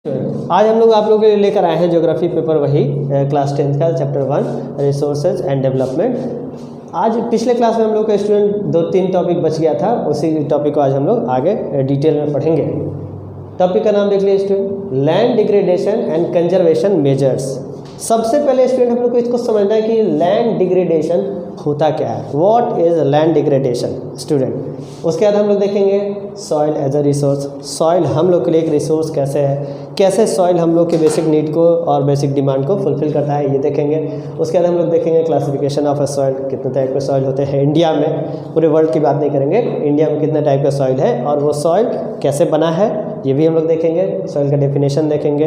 आज हम लोग आप लोगों के लिए लेकर आए हैं ज्योग्राफी पेपर वही क्लास 10th का चैप्टर 1 रिसोर्सेज एंड डेवलपमेंट। आज पिछले क्लास में हम लोग का स्टूडेंट 2-3 टॉपिक बच गया था, उसी टॉपिक को आज हम लोग आगे डिटेल में पढ़ेंगे। टॉपिक का नाम देख लीजिए student, land degradation and conservation measures. सबसे पहले स्टूडेंट हम लोग को इसको समझना है कि लैंड डिग्रेडेशन होता क्या है, what is land degradation student. उसके बाद हम लोग देखेंगे soil as a resource. Soil हम लोग के लिए एक रिसोर्स कैसे है, कैसे सॉइल हम लोग के बेसिक नीड को और बेसिक डिमांड को फुलफिल करता है, ये देखेंगे। उसके बाद हम लोग देखेंगे क्लासिफिकेशन ऑफ अ सॉइल, कितने टाइप के सॉइल होते हैं इंडिया में, पूरे वर्ल्ड की बात नहीं करेंगे, इंडिया में कितने टाइप का सॉइल है और वो सॉइल कैसे बना है ये भी हम लोग देखेंगे। सॉइल का डेफिनेशन देखेंगे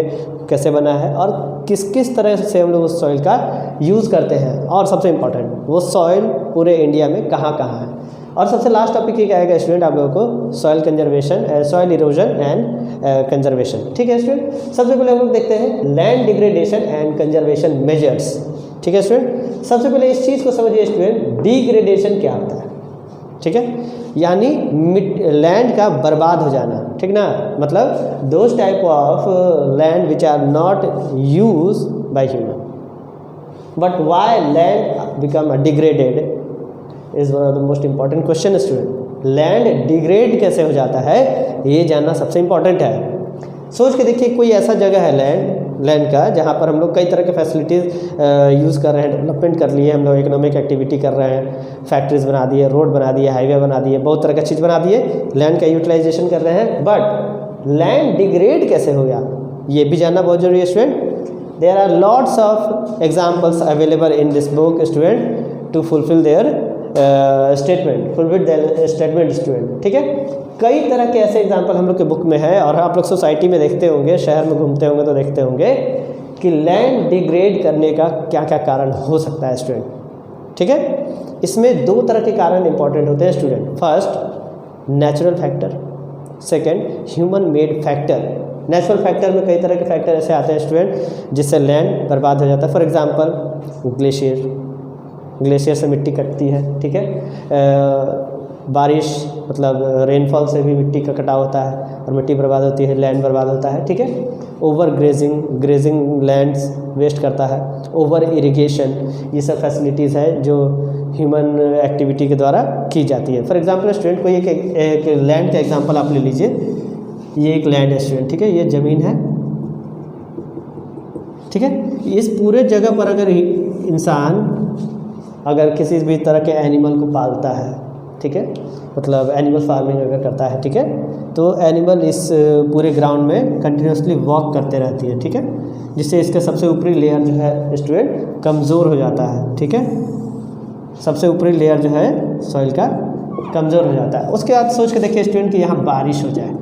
कैसे बना है और किस किस तरह से हम लोग उस सॉइल का यूज़ करते हैं, और सबसे इम्पॉर्टेंट वो सॉइल पूरे इंडिया में कहाँ कहाँ है। और सबसे लास्ट टॉपिक ये आएगा स्टूडेंट आप लोगों को soil conservation, soil erosion and conservation. ठीक है स्टूडेंट, सबसे पहले हम लोग देखते हैं land degradation and conservation measures. ठीक है स्टूडेंट, सबसे पहले इस चीज़ को समझिए स्टूडेंट, डिग्रेडेशन क्या होता है। ठीक है, यानी लैंड का बर्बाद हो जाना, ठीक ना, मतलब those type of land which are not use by human, but why land become degraded is one of the most important question student. Land degrade कैसे हो जाता है ये जानना सबसे इंपॉर्टेंट है। सोच के देखिए कोई ऐसा जगह है लैंड का जहाँ पर हम लोग कई तरह के फैसिलिटीज़ यूज़ कर रहे हैं, डेवलपमेंट कर लिए, हम लोग इकोनॉमिक एक्टिविटी कर रहे हैं, फैक्ट्रीज बना दिए, रोड बना दिए, हाईवे बना दिए, बहुत तरह का चीज़ बना दिए, लैंड का यूटिलाइजेशन कर रहे हैं, बट लैंड डिग्रेड कैसे हो गया ये भी जानना बहुत जरूरी है student. There are lots of examples available in this book student to fulfil their statement student. ठीक है, कई तरह के ऐसे एग्जाम्पल हम लोग के बुक में है और आप लोग सोसाइटी में देखते होंगे, शहर में घूमते होंगे तो देखते होंगे कि लैंड डिग्रेड करने का क्या क्या कारण हो सकता है स्टूडेंट। ठीक है, इसमें दो तरह के कारण इंपॉर्टेंट होते हैं student. First natural factor, second human made factor. Natural factor में कई तरह के फैक्टर ऐसे आते हैं स्टूडेंट जिससे लैंड बर्बाद हो जाता है। फॉर एग्जांपल ग्लेशियर से मिट्टी कटती है। ठीक है, बारिश मतलब रेनफॉल से भी मिट्टी का कटाव होता है और मिट्टी बर्बाद होती है, लैंड बर्बाद होता है। ठीक है, ओवर ग्रेजिंग लैंड्स वेस्ट करता है, ओवर इरिगेशन, ये सब फैसिलिटीज़ है जो ह्यूमन एक्टिविटी के द्वारा की जाती है। फॉर एग्जांपल स्टूडेंट कोई एक लैंड का एग्जांपल आप ले लीजिए, ये एक लैंड है स्टूडेंट। ठीक है, ये ज़मीन है। ठीक है, इस पूरे जगह पर अगर इंसान अगर किसी भी तरह के एनिमल को पालता है, ठीक है, मतलब एनिमल फार्मिंग अगर करता है, ठीक है, तो एनिमल इस पूरे ग्राउंड में कंटिन्यूसली वॉक करते रहती है। ठीक है, जिससे इसका सबसे ऊपरी लेयर जो है स्टूडेंट कमज़ोर हो जाता है। ठीक है, सबसे ऊपरी लेयर जो है सॉइल का कमज़ोर हो जाता है। उसके बाद सोच के देखिए स्टूडेंट कि यहाँ बारिश हो जाए,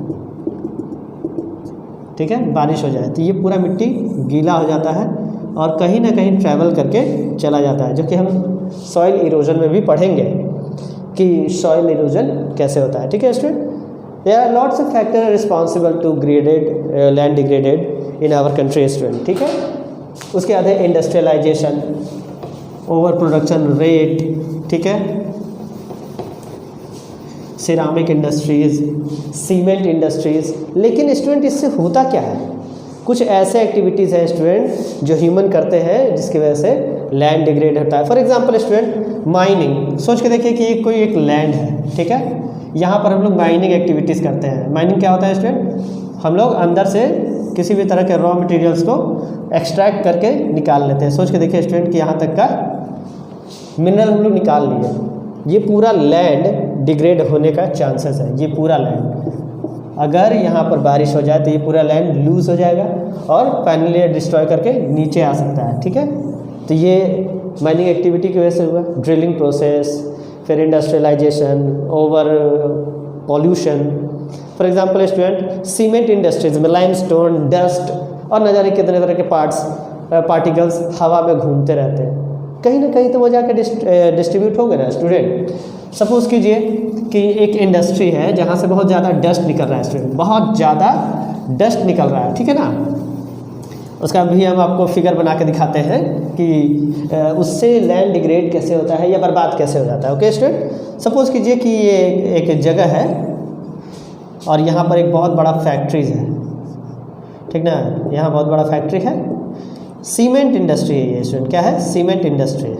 ठीक है, बारिश हो जाए तो ये पूरा मिट्टी गीला हो जाता है और कहीं ना कहीं ट्रैवल करके चला जाता है, जो कि हम सॉइल इरोजन में भी पढ़ेंगे कि सॉइल इरोजन कैसे होता है। ठीक है student, there are lots of factor responsible to land degraded in our country student. ठीक है, उसके बाद है इंडस्ट्रियलाइजेशन, ओवर प्रोडक्शन रेट, ठीक है, सिरामिक इंडस्ट्रीज़, सीमेंट इंडस्ट्रीज़। लेकिन स्टूडेंट इससे होता क्या है, कुछ ऐसे एक्टिविटीज़ हैं स्टूडेंट जो ह्यूमन करते हैं जिसकी वजह से लैंड डिग्रेड होता है। फॉर एग्जांपल स्टूडेंट माइनिंग, सोच के देखिए कि कोई एक लैंड है, ठीक है, यहाँ पर हम लोग माइनिंग एक्टिविटीज़ करते हैं। माइनिंग क्या होता है स्टूडेंट, हम लोग अंदर से किसी भी तरह के रॉ मटेरियल्स को एक्सट्रैक्ट करके निकाल लेते हैं। सोच के देखिए स्टूडेंट कि यहाँ तक का मिनरल हम लोग निकाल लिए, ये पूरा लैंड डिग्रेड होने का चांसेस है। ये पूरा लैंड अगर यहाँ पर बारिश हो जाए तो ये पूरा लैंड लूज हो जाएगा और फाइनली डिस्ट्रॉय करके नीचे आ सकता है। ठीक है, तो ये माइनिंग एक्टिविटी की वजह से हुआ। ड्रिलिंग प्रोसेस, फिर industrialisation, over pollution. For example student cement industries में लाइमस्टोन, डस्ट और न जाने कितने तरह के पार्टिकल्स हवा में घूमते रहते हैं, कहीं ना कहीं तो वो जाकर डिस्ट्रीब्यूट हो गए ना स्टूडेंट। सपोज कीजिए कि एक इंडस्ट्री है जहाँ से बहुत ज़्यादा डस्ट निकल रहा है स्टूडेंट, बहुत ज़्यादा डस्ट निकल रहा है, ठीक है ना, उसका भी हम आपको फिगर बना के दिखाते हैं कि उससे लैंड डिग्रेड कैसे होता है या बर्बाद कैसे हो जाता है। ओके स्टूडेंट, सपोज कीजिए कि ये एक जगह है और यहाँ पर एक बहुत बड़ा फैक्ट्रीज है, ठीक ना। यहाँ बहुत बड़ा फैक्ट्री है, सीमेंट इंडस्ट्री है ये स्टूडेंट, क्या है, सीमेंट इंडस्ट्री,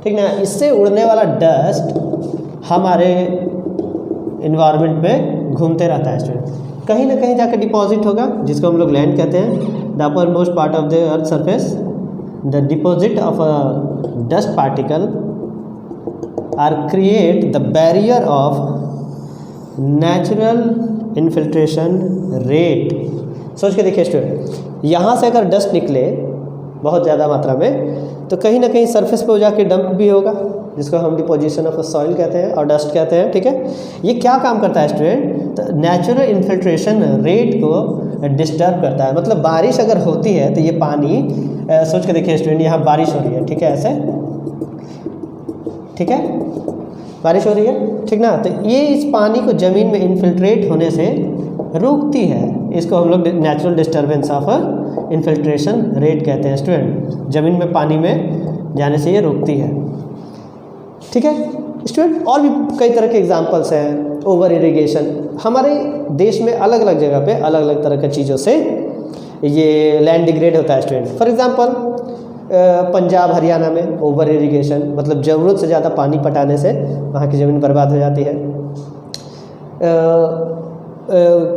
ठीक ना। इससे उड़ने वाला डस्ट हमारे इन्वायरमेंट में घूमते रहता है स्टूडेंट, कहीं ना कहीं जाकर डिपॉजिट होगा, जिसको हम लोग लैंड कहते हैं। The upper most part of the earth surface, the deposit of a dust particle are create the barrier of natural infiltration rate. सोच के देखिए स्टूडेंट, यहाँ से अगर डस्ट निकले बहुत ज़्यादा मात्रा में तो कहीं ना कहीं सरफेस पे हो जाके डंप भी होगा, जिसको हम डिपोजिशन ऑफ सॉइल कहते हैं और डस्ट कहते हैं, ठीक है। ये क्या काम करता है स्टूडेंट, तो नेचुरल इन्फिल्ट्रेशन रेट को डिस्टर्ब करता है। मतलब बारिश अगर होती है तो ये पानी, सोच के देखिए स्टूडेंट, यहाँ बारिश हो रही है, ठीक है, ऐसे, ठीक है, बारिश हो रही है, ठीक ना। तो ये इस पानी को ज़मीन में इन्फिल्ट्रेट होने से रोकती है। इसको हम लोग natural disturbance of infiltration rate कहते हैं स्टूडेंट। ज़मीन में पानी में जाने से ये रोकती है, ठीक है स्टूडेंट। और भी कई तरह के एग्जांपल्स हैं। ओवर इरिगेशन, हमारे देश में अलग अलग जगह पे अलग अलग तरह की चीज़ों से ये लैंड डिग्रेड होता है student. For example Punjab Haryana में ओवर इरिगेशन, मतलब ज़रूरत से ज़्यादा पानी पटाने से वहाँ की ज़मीन बर्बाद हो जाती है।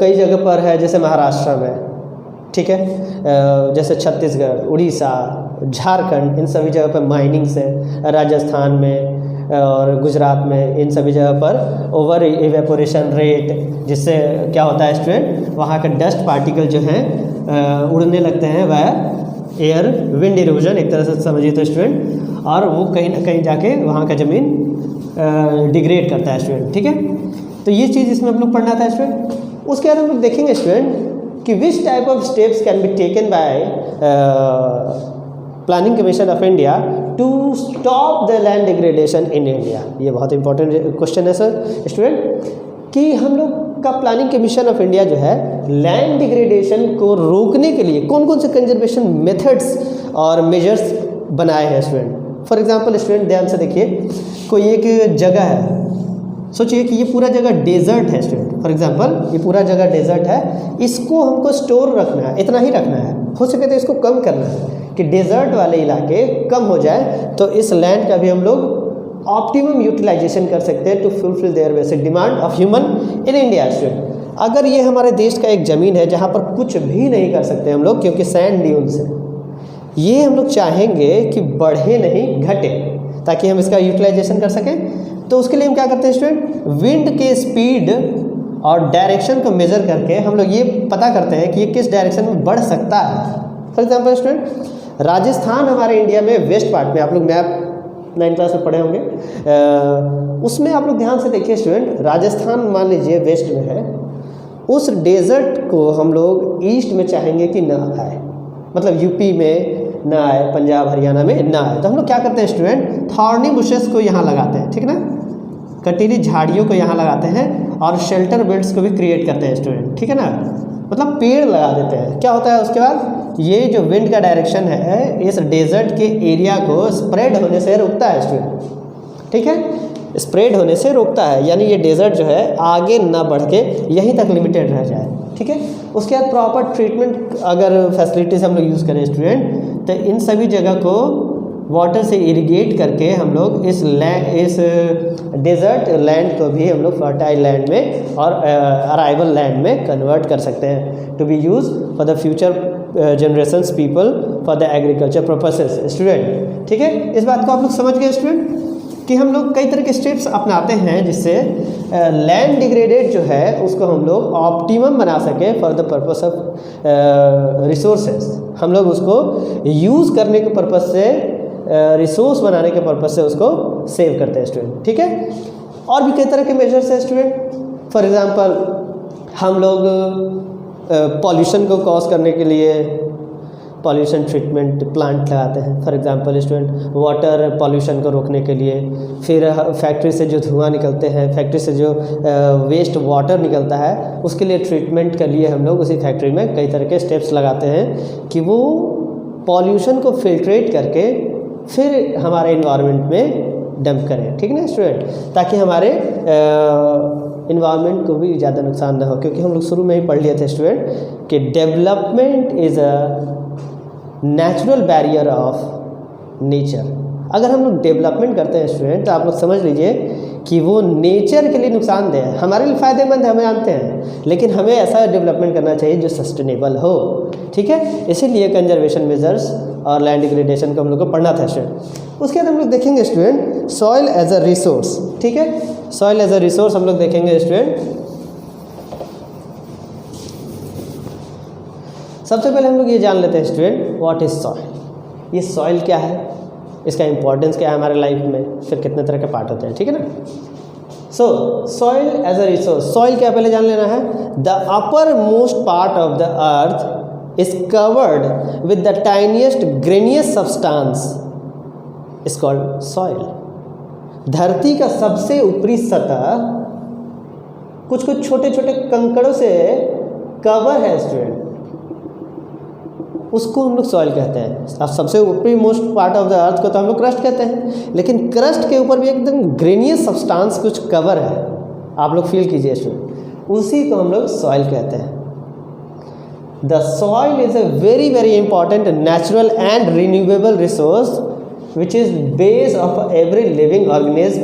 कई जगह पर है, जैसे महाराष्ट्र में, ठीक है, जैसे छत्तीसगढ़, उड़ीसा, झारखंड, इन सभी जगह पर माइनिंग से, राजस्थान में और गुजरात में, इन सभी जगह पर ओवर इवेपोरेशन रेट, जिससे क्या होता है स्टूडेंट, वहाँ के डस्ट पार्टिकल जो हैं उड़ने लगते हैं, वह एयर विंड इरोजन एक तरह से समझिए तो स्टूडेंट, और वो कहीं ना कहीं जाके वहाँ का ज़मीन डिग्रेड करता है स्टूडेंट, ठीक है। तो ये चीज़ इसमें हम लोग पढ़ना था स्टूडेंट। उसके बाद हम लोग देखेंगे स्टूडेंट कि which type of steps can be taken by planning commission of India to stop the land degradation in India. ये बहुत इंपॉर्टेंट क्वेश्चन है सर स्टूडेंट, कि हम लोग का प्लानिंग कमीशन ऑफ इंडिया जो है लैंड डिग्रेडेशन को रोकने के लिए कौन कौन से कंजर्वेशन मेथड्स और मेजर्स बनाए हैं स्टूडेंट। फॉर एग्जांपल स्टूडेंट ध्यान से देखिए, कोई एक जगह है, सोचिए कि ये पूरा जगह डेजर्ट है स्टूडेंट। फॉर एग्जांपल ये पूरा जगह डेजर्ट है, इसको हमको स्टोर रखना है, इतना ही रखना है, हो सके तो इसको कम करना है कि डेजर्ट वाले इलाके कम हो जाए, तो इस लैंड का भी हम लोग ऑप्टिमम यूटिलाइजेशन कर सकते हैं to fulfil their basic demand of human in India student. अगर ये हमारे देश का एक ज़मीन है जहाँ पर कुछ भी नहीं कर सकते हम लोग, क्योंकि सैंड ड्यून्स है, ये हम लोग चाहेंगे कि बढ़े नहीं घटे, ताकि हम इसका यूटिलाइजेशन कर सकें। तो उसके लिए हम क्या करते हैं स्टूडेंट, विंड के स्पीड और डायरेक्शन को मेज़र करके हम लोग ये पता करते हैं कि ये किस डायरेक्शन में बढ़ सकता है। फॉर एग्जांपल स्टूडेंट, राजस्थान हमारे इंडिया में वेस्ट पार्ट में, आप लोग मैप 9th क्लास में पढ़े होंगे, उसमें आप लोग ध्यान से देखिए स्टूडेंट, राजस्थान मान लीजिए वेस्ट में है, उस डेजर्ट को हम लोग ईस्ट में चाहेंगे कि ना आए, मतलब यूपी में ना आए, पंजाब हरियाणा में ना आए। तो हम लोग क्या करते हैं स्टूडेंट, थॉर्नी बुशेस को यहाँ लगाते हैं, ठीक ना, कटीली झाड़ियों को यहाँ लगाते हैं और शेल्टर बेल्ट्स को भी क्रिएट करते हैं स्टूडेंट, ठीक है ना, मतलब पेड़ लगा देते हैं। क्या होता है उसके बाद, ये जो विंड का डायरेक्शन है इस डेजर्ट के एरिया को स्प्रेड होने से रोकता है स्टूडेंट, ठीक है, स्प्रेड होने से रोकता है, यानी ये डेजर्ट जो है आगे ना बढ़ के यहीं तक लिमिटेड रह जाए, ठीक है। उसके बाद प्रॉपर ट्रीटमेंट अगर फैसिलिटीज़ हम लोग यूज़ करें स्टूडेंट, तो इन सभी जगह को वाटर से इरिगेट करके हम लोग इस डेजर्ट लैंड को भी हम लोग फर्टाइल लैंड में और अराइवल लैंड में कन्वर्ट कर सकते हैं, to be use for the future generations people for the agriculture purposes student, ठीक है। इस बात को आप लोग समझ गए स्टूडेंट कि हम लोग कई तरह के स्टेप्स अपनाते हैं जिससे लैंड डिग्रेडेड जो है उसको हम लोग ऑप्टिमम बना सकें for the purpose of resources. हम लोग उसको यूज़ करने के पर्पस से, रिसोर्स बनाने के पर्पस से उसको सेव करते हैं स्टूडेंट, ठीक है। और भी कई तरह के मेजर्स हैं स्टूडेंट। फॉर एग्जांपल हम लोग पॉल्यूशन को कॉज करने के लिए पॉल्यूशन ट्रीटमेंट प्लांट लगाते हैं। For example student, water pollution को रोकने के लिए, फिर फैक्ट्री से जो धुआं निकलते हैं, फैक्ट्री से जो वेस्ट वाटर निकलता है, उसके लिए ट्रीटमेंट के लिए हम लोग उसी फैक्ट्री में कई तरह के स्टेप्स लगाते हैं कि वो पॉल्यूशन को फिल्ट्रेट करके फिर हमारे इन्वायरमेंट में डंप करें, ठीक है ना स्टूडेंट, ताकि हमारे इन्वायरमेंट को भी ज़्यादा नुकसान ना हो, क्योंकि हम लोग शुरू में ही पढ़ लिए थे स्टूडेंट कि development is a natural barrier of nature. अगर हम लोग डेवलपमेंट करते हैं स्टूडेंट, तो आप लोग समझ लीजिए कि वो नेचर के लिए नुकसानदेह है, हमारे लिए फ़ायदेमंद है, हमें जानते हैं, लेकिन हमें ऐसा डेवलपमेंट करना चाहिए जो सस्टेनेबल हो। ठीक है, इसीलिए कंजर्वेशन मेजर्स और लैंड डिग्रेडेशन को हम लोग को पढ़ना था स्टूडेंट। उसके बाद हम लोग देखेंगे student soil as a resource. ठीक है, सॉइल एज अ रिसोर्स हम लोग देखेंगे स्टूडेंट। सबसे पहले हम लोग ये जान लेते हैं स्टूडेंट व्हाट इज सॉइल। ये सॉइल क्या है, इसका इंपॉर्टेंस क्या है हमारे लाइफ में, फिर कितने तरह के पार्ट होते हैं। ठीक है ना। So soil as a resource, soil क्या पहले जान लेना है। The upper most part of the earth is covered with the tiniest grainous substance is called soil. धरती का सबसे ऊपरी सतह कुछ कुछ छोटे छोटे कंकड़ों से कवर है स्टूडेंट, उसको हम लोग सॉइल कहते हैं। अब सबसे ऊपरी मोस्ट पार्ट ऑफ द अर्थ को तो हम लोग क्रस्ट कहते हैं, लेकिन क्रस्ट के ऊपर भी एकदम ग्रेनियस सब्सटेंस कुछ कवर है, आप लोग फील कीजिए स्टूडेंट, उसी को हम लोग सॉइल कहते हैं। The soil is a very very important natural and renewable resource which is base of every living organism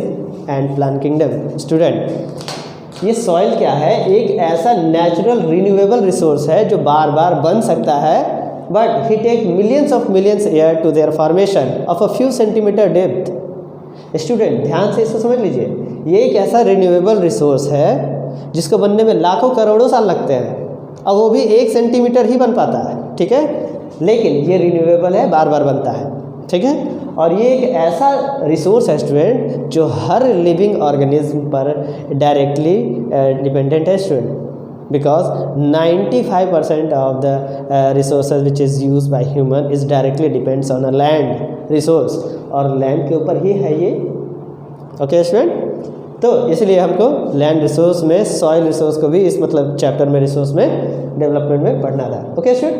and plant kingdom. Student ये सॉइल क्या है, एक ऐसा नेचुरल रिन्यूएबल रिसोर्स है जो बार बार बन सकता है, but he take millions of millions year to their formation of a few centimeter depth। Student ध्यान से इसको समझ लीजिए, ये एक ऐसा रिन्यूएबल रिसोर्स है जिसको बनने में लाखों करोड़ों साल लगते हैं, और वो भी 1 सेंटीमीटर ही बन पाता है। ठीक है, लेकिन ये रिन्यूएबल है, बार बार बनता है। ठीक है, और ये एक ऐसा रिसोर्स है स्टूडेंट जो हर लिविंग ऑर्गेनिज्म पर डायरेक्टली डिपेंडेंट है student, because 95% of the resources which is used by human is directly depends on a land resource, और land के ऊपर ही है ये। ओके स्टूडेंट, तो इसलिए हमको लैंड रिसोर्स में सॉइल रिसोर्स को भी इस मतलब चैप्टर में रिसोर्स में डेवलपमेंट में पढ़ना था। ओके स्टूडेंट,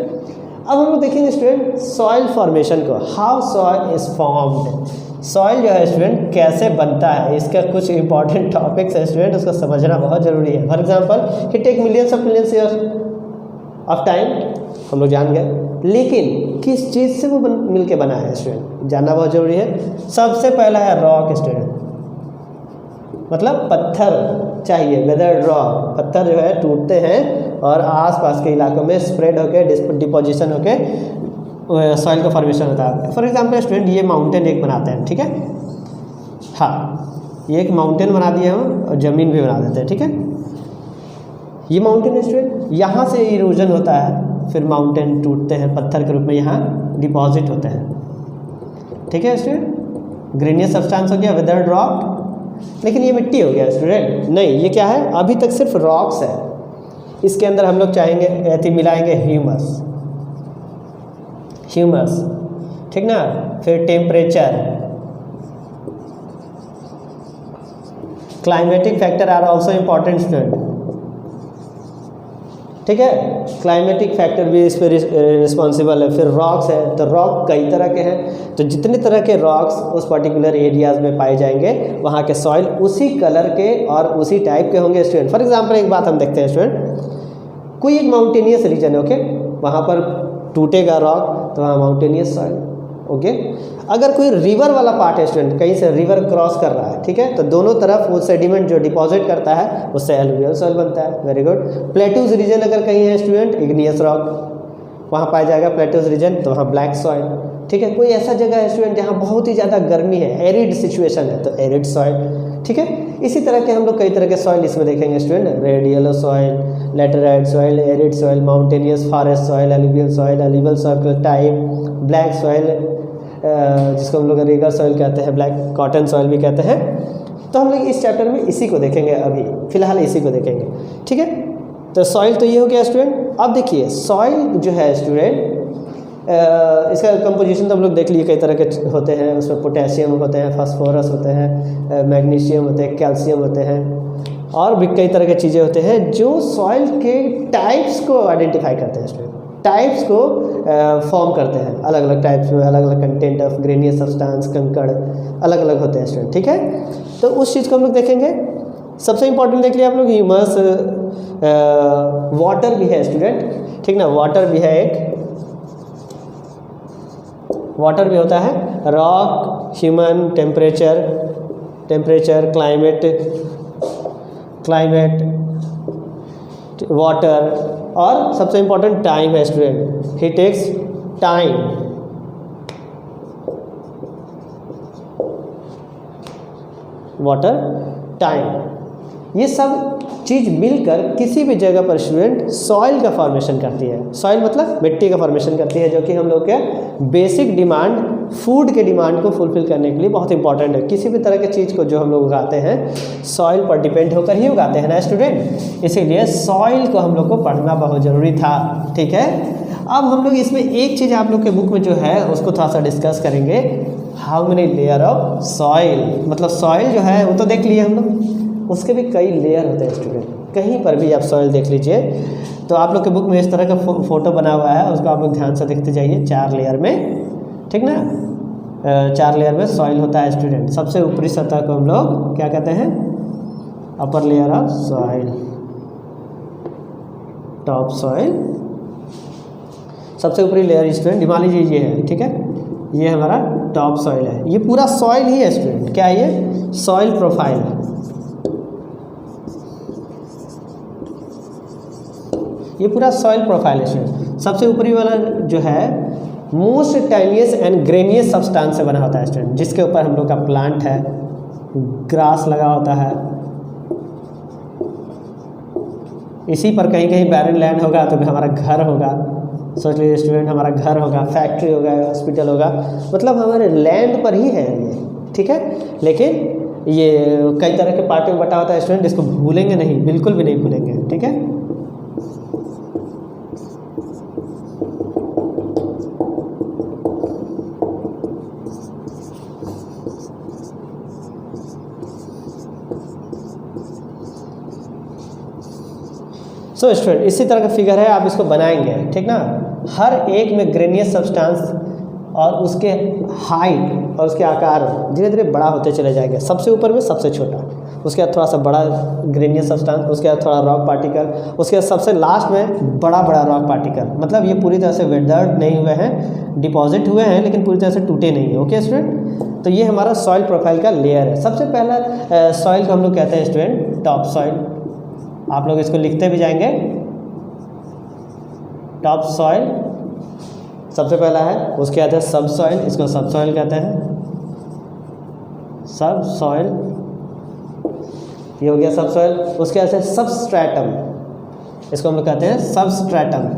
अब हम लोग देखेंगे स्टूडेंट सॉइल फॉर्मेशन को, how soil is formed. Soil जो है स्टूडेंट कैसे बनता है, इसका कुछ इंपॉर्टेंट टॉपिक्स है स्टूडेंट, उसको समझना बहुत ज़रूरी है। For example he take millions of years of time, हम लोग जान गए, लेकिन किस चीज़ से वो मिल के बना है स्टूडेंट, जानना बहुत ज़रूरी है। सबसे पहला है रॉक स्टूडेंट, मतलब पत्थर चाहिए, वेदर्ड रॉक। पत्थर जो है टूटते हैं और आसपास के इलाकों में स्प्रेड होकर डिपोजिशन होकर सॉइल का फॉर्मेशन होता है। फॉर एग्जांपल स्टूडेंट ये माउंटेन एक बनाते हैं। ठीक है, हाँ ये एक माउंटेन बना दिया हम और ज़मीन भी बना देते हैं। ठीक है, ये माउंटेन स्टूडेंट यहाँ से इरोजन होता है, फिर माउंटेन टूटते हैं, पत्थर के रूप में यहाँ डिपॉजिट होते हैं। ठीक है स्टूडेंट, ग्रेनियस सब्सटेंस हो गया वेदर्ड रॉक, लेकिन ये मिट्टी हो गया स्टूडेंट, नहीं ये क्या है, अभी तक सिर्फ रॉक्स है। इसके अंदर हम लोग चाहेंगे मिलाएंगे ह्यूमस, ठीक ना, फिर temperature, climatic factor are also important student. ठीक है, क्लाइमेटिक फैक्टर भी इस पर रिस्पॉन्सिबल है। फिर रॉक्स है, तो रॉक कई तरह के हैं, तो जितने तरह के रॉक्स उस पर्टिकुलर एरियाज में पाए जाएंगे वहाँ के सॉइल उसी कलर के और उसी टाइप के होंगे स्टूडेंट। फॉर एग्जांपल एक बात हम देखते हैं स्टूडेंट, कोई एक माउंटेनियस रीजन है, ओके, वहाँ पर टूटेगा रॉक तो वहाँ माउंटेनियस सॉइल। ओके, अगर कोई रिवर वाला पार्ट है स्टूडेंट, कहीं से रिवर क्रॉस कर रहा है, ठीक है, तो दोनों तरफ वो सेडिमेंट जो डिपॉजिट करता है उससे एलुवियल सॉइल बनता है। Very good. प्लेटूज रीजन अगर कहीं है स्टूडेंट, इग्नियस रॉक वहाँ पाया जाएगा प्लेटूज रीजन, तो वहाँ ब्लैक सॉइल। ठीक है, कोई ऐसा जगह है स्टूडेंट जहाँ बहुत ही ज़्यादा गर्मी है, एरिड सिचुएशन है, तो एरिड सॉइल। ठीक है, इसी तरह के हम लोग कई तरह के सॉइल इसमें देखेंगे student, red yellow soil, laterite soil, arid soil, mountainous forest soil, alluvial soil, alluvial soil type, black soil जिसको हम लोग रिगर सॉइल कहते हैं, ब्लैक कॉटन सॉइल भी कहते हैं। तो हम लोग इस चैप्टर में इसी को देखेंगे, अभी फिलहाल इसी को देखेंगे। ठीक है, तो सॉइल तो ये हो गया स्टूडेंट। अब देखिए सॉइल जो है स्टूडेंट, इसका कंपोजिशन तो हम लोग देख लिए, कई तरह के होते हैं, उसमें पोटेशियम होते हैं, फास्फोरस होते हैं, मैग्नीशियम होते हैं, कैल्शियम होते हैं, और भी कई तरह के चीज़ें होते हैं जो सॉइल के टाइप्स को आइडेंटिफाई करते हैं स्टूडेंट, टाइप्स को फॉर्म करते हैं। अलग अलग टाइप्स में अलग अलग कंटेंट ऑफ ग्रेनियस सब्सटेंस, कंकड़ अलग अलग होते हैं स्टूडेंट। ठीक है, तो उस चीज़ को हम लोग देखेंगे। सबसे इम्पोर्टेंट देख लिया आप लोग ह्यूमस, वाटर भी है स्टूडेंट, ठीक ना, वाटर भी है एक, वाटर भी होता है, rock, human, temperature, climate, water, और सबसे इम्पोर्टेंट टाइम है स्टूडेंट, ही टेक्स टाइम। वाटर, टाइम, ये सब चीज़ मिलकर किसी भी जगह पर स्टूडेंट सॉइल का फॉर्मेशन करती है। सॉइल मतलब मिट्टी का फॉर्मेशन करती है, जो कि हम लोग के बेसिक डिमांड, फूड के डिमांड को फुलफिल करने के लिए बहुत इंपॉर्टेंट है। किसी भी तरह की चीज़ को जो हम लोग उगाते हैं सॉइल पर डिपेंड होकर ही उगाते हैं ना स्टूडेंट, इसीलिए सॉइल को हम लोग को पढ़ना बहुत ज़रूरी था। ठीक है, अब हम लोग इसमें एक चीज़ आप लोग के बुक में जो है उसको थोड़ा सा डिस्कस करेंगे, how many layer of soil, मतलब सॉइल जो है वो तो देख लिए हम लोग, उसके भी कई लेयर होते हैं स्टूडेंट। कहीं पर भी आप सॉइल देख लीजिए तो आप लोग के बुक में इस तरह का फोटो बना हुआ है, उसको आप लोग ध्यान से देखते जाइए, 4 लेयर में, ठीक ना, 4 लेयर में सॉइल होता है स्टूडेंट। सबसे ऊपरी सतह को हम लोग क्या कहते हैं, upper layer of soil, top soil, सबसे ऊपरी लेयर स्टूडेंट मान लीजिए ये है, ठीक है, ये हमारा टॉप सॉइल है, ये पूरा सॉइल ही है स्टूडेंट। क्या है ये, सॉइल प्रोफाइल, ये पूरा सॉइल प्रोफाइल है स्टूडेंट। सबसे ऊपरी वाला जो है मोस्ट टाइनियस एंड ग्रेनियस सब्सटेंस से बना होता है स्टूडेंट, जिसके ऊपर हम लोग का प्लांट है, ग्रास लगा होता है, इसी पर कहीं कहीं बैरन लैंड होगा तो हमारा घर होगा, सोच लीजिए स्टूडेंट, हमारा घर होगा, फैक्ट्री होगा, हॉस्पिटल होगा, मतलब हमारे लैंड पर ही है ये, ठीक है। लेकिन ये कई तरह के पार्ट में बटा होता है स्टूडेंट, इसको भूलेंगे नहीं, बिल्कुल भी नहीं भूलेंगे, ठीक है। सो स्टूडेंट इसी तरह का फिगर है, आप इसको बनाएंगे, ठीक ना। हर एक में ग्रेनियस सब्सटेंस और उसके हाइट और उसके आकार धीरे धीरे बड़ा होते चले जाएंगे। सबसे ऊपर में सबसे छोटा, उसके बाद थोड़ा सा बड़ा ग्रेनियस सब्सटेंस, उसके बाद थोड़ा रॉक पार्टिकल, उसके बाद सबसे लास्ट में बड़ा बड़ा रॉक पार्टिकल। मतलब ये पूरी तरह से वेदर्ड नहीं हुए हैं, डिपॉजिट हुए हैं, लेकिन पूरी तरह से टूटे नहीं है। ओके स्टूडेंट, तो ये हमारा सॉइल प्रोफाइल का लेयर है। सबसे पहला सॉइल को हम लोग कहते हैं स्टूडेंट टॉप सॉइल, आप लोग इसको लिखते भी जाएंगे, टॉप सॉइल सबसे पहला है। उसके बाद है सब सॉइल, इसको सब सॉइल कहते हैं, सब सॉइल, ये हो गया सब सॉइल। उसके बाद है सबस्ट्रेटम, इसको हम लोग कहते हैं सबस्ट्रेटम,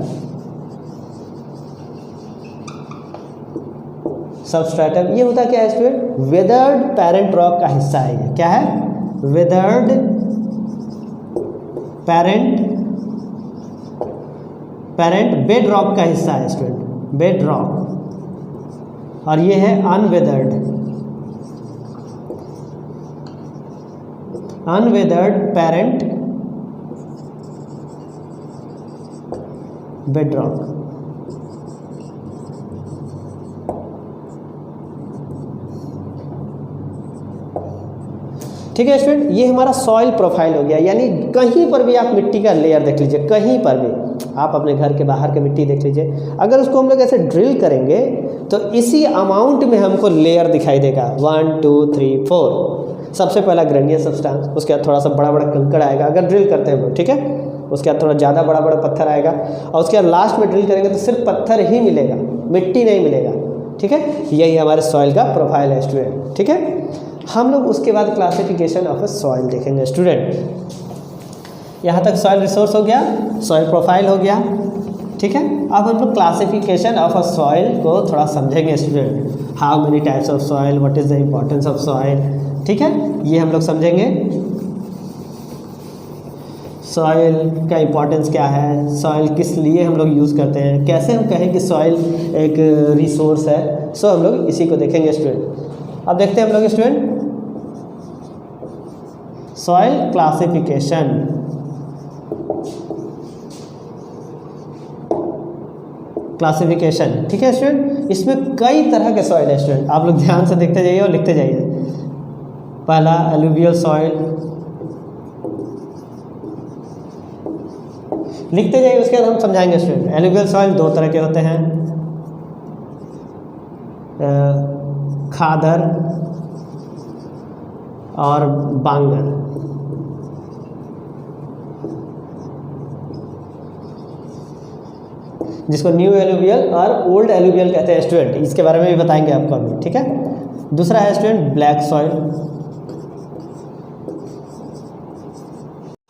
सबस्ट्रेटम ये होता क्या है स्टूडेंट, वेदर्ड पेरेंट रॉक का हिस्सा है। ये क्या है, वेदर्ड पेरेंट बेड रॉक का हिस्सा है स्टूडेंट, बेड रॉक। और ये है अनवेदर्ड पेरेंट बेड रॉक। ठीक है स्टूडेंट, ये हमारा सॉइल प्रोफाइल हो गया। यानी कहीं पर भी आप मिट्टी का लेयर देख लीजिए, कहीं पर भी आप अपने घर के बाहर की मिट्टी देख लीजिए, अगर उसको हम लोग ऐसे ड्रिल करेंगे तो इसी अमाउंट में हमको लेयर दिखाई देगा, 1 2 3 4। सबसे पहला ग्रेनियस सब्सटेंस, उसके बाद थोड़ा सा बड़ा बड़ा कंकड़ आएगा अगर ड्रिल करते हैं हम लोग, ठीक है। उसके बाद थोड़ा ज़्यादा बड़ा बड़ा पत्थर आएगा, और उसके बाद लास्ट में ड्रिल करेंगे तो सिर्फ पत्थर ही मिलेगा, मिट्टी नहीं मिलेगा, ठीक है। यही हमारे सॉइल का प्रोफाइल है स्टूडेंट, ठीक है। हम लोग उसके बाद क्लासिफिकेशन ऑफ अ सॉइल देखेंगे स्टूडेंट। यहाँ तक सॉइल रिसोर्स हो गया, सॉइल प्रोफाइल हो गया, ठीक है। अब हम लोग क्लासिफिकेशन ऑफ अ सॉइल को थोड़ा समझेंगे student, how many types of soil, what is the importance of soil, ठीक है, ये हम लोग समझेंगे। सॉइल का इम्पोर्टेंस क्या है, सॉइल किस लिए हम लोग यूज़ करते हैं, कैसे हम कहें कि सॉइल एक रिसोर्स है, सो हम लोग इसी को देखेंगे स्टूडेंट। अब देखते हैं हम लोग स्टूडेंट सॉइल क्लासिफिकेशन। क्लासिफिकेशन, ठीक है स्टूडेंट। इसमें कई तरह के सॉइल है स्टूडेंट, आप लोग ध्यान से देखते जाइए और लिखते जाइए। पहला एलुवियल सॉइल, लिखते जाइए, उसके बाद हम समझाएंगे स्टूडेंट। एलुवियल सॉइल दो तरह के होते हैं, खादर और बांगर। जिसको न्यू एलुवियल और ओल्ड एलुवियल कहते हैं स्टूडेंट, इसके बारे में भी बताएंगे आपको अभी, ठीक है। दूसरा है स्टूडेंट ब्लैक सॉइल।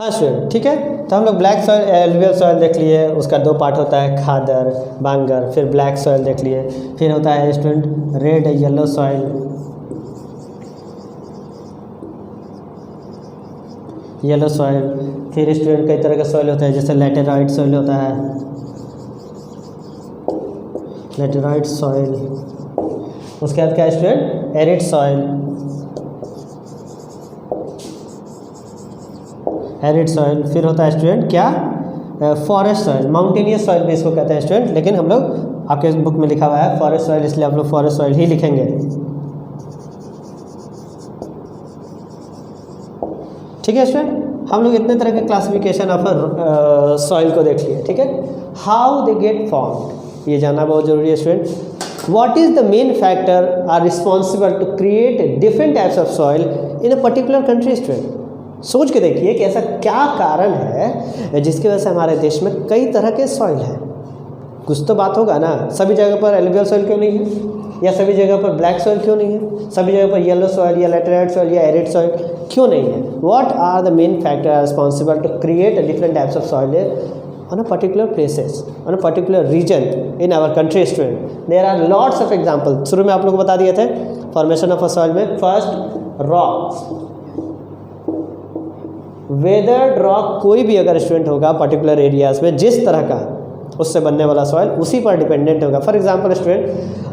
हाँ स्टूडेंट, ठीक है। तो हम लोग ब्लैक सॉइल एलुवियल सॉइल देख लिए, उसका दो पार्ट होता है, खादर बांगर। फिर ब्लैक सॉइल देख लिए, फिर होता है student red yellow soil, yellow soil. फिर स्टूडेंट कई तरह का सॉइल होता है, जैसे लैटेराइट सॉइल होता है, लैटेराइट सॉइल। उसके बाद क्या है student, arid soil, arid soil. फिर होता है स्टूडेंट क्या, फॉरेस्ट सॉइल, माउंटेनियस सॉइल भी इसको कहते हैं स्टूडेंट, लेकिन हम लोग आपके बुक में लिखा हुआ है फॉरेस्ट सॉइल, इसलिए आप लोग फॉरेस्ट सॉइल ही लिखेंगे, ठीक है स्टूडेंट। हम लोग इतने तरह के क्लासिफिकेशन ऑफ सॉइल को देख लिए, ठीक है। हाउ दे गेट फॉर्म्ड, ये जानना बहुत जरूरी है student. What is the main factor are responsible to create different types of soil in a particular country student. सोच के देखिए कि ऐसा क्या कारण है जिसकी वजह से हमारे देश में कई तरह के सॉइल हैं। कुछ तो बात होगा ना, सभी जगह पर एलुवियल सॉइल क्यों नहीं है, या सभी जगह पर ब्लैक सॉइल क्यों नहीं है, सभी जगह पर येलो सॉइल या लैटेराइट सॉइल या एरिड सॉइल क्यों नहीं है। What are the main factor are responsible to create different types of soil on a particular places, on a particular region in our country student. There are lots of examples. शुरू में आप लोग को बता दिए थे फॉर्मेशन ऑफ अ सॉइल में। First rocks, weathered rock कोई भी अगर स्टूडेंट होगा पर्टिकुलर एरियाज में, जिस तरह का उससे बनने वाला सॉइल उसी पर डिपेंडेंट होगा। फॉर एग्जांपल स्टूडेंट,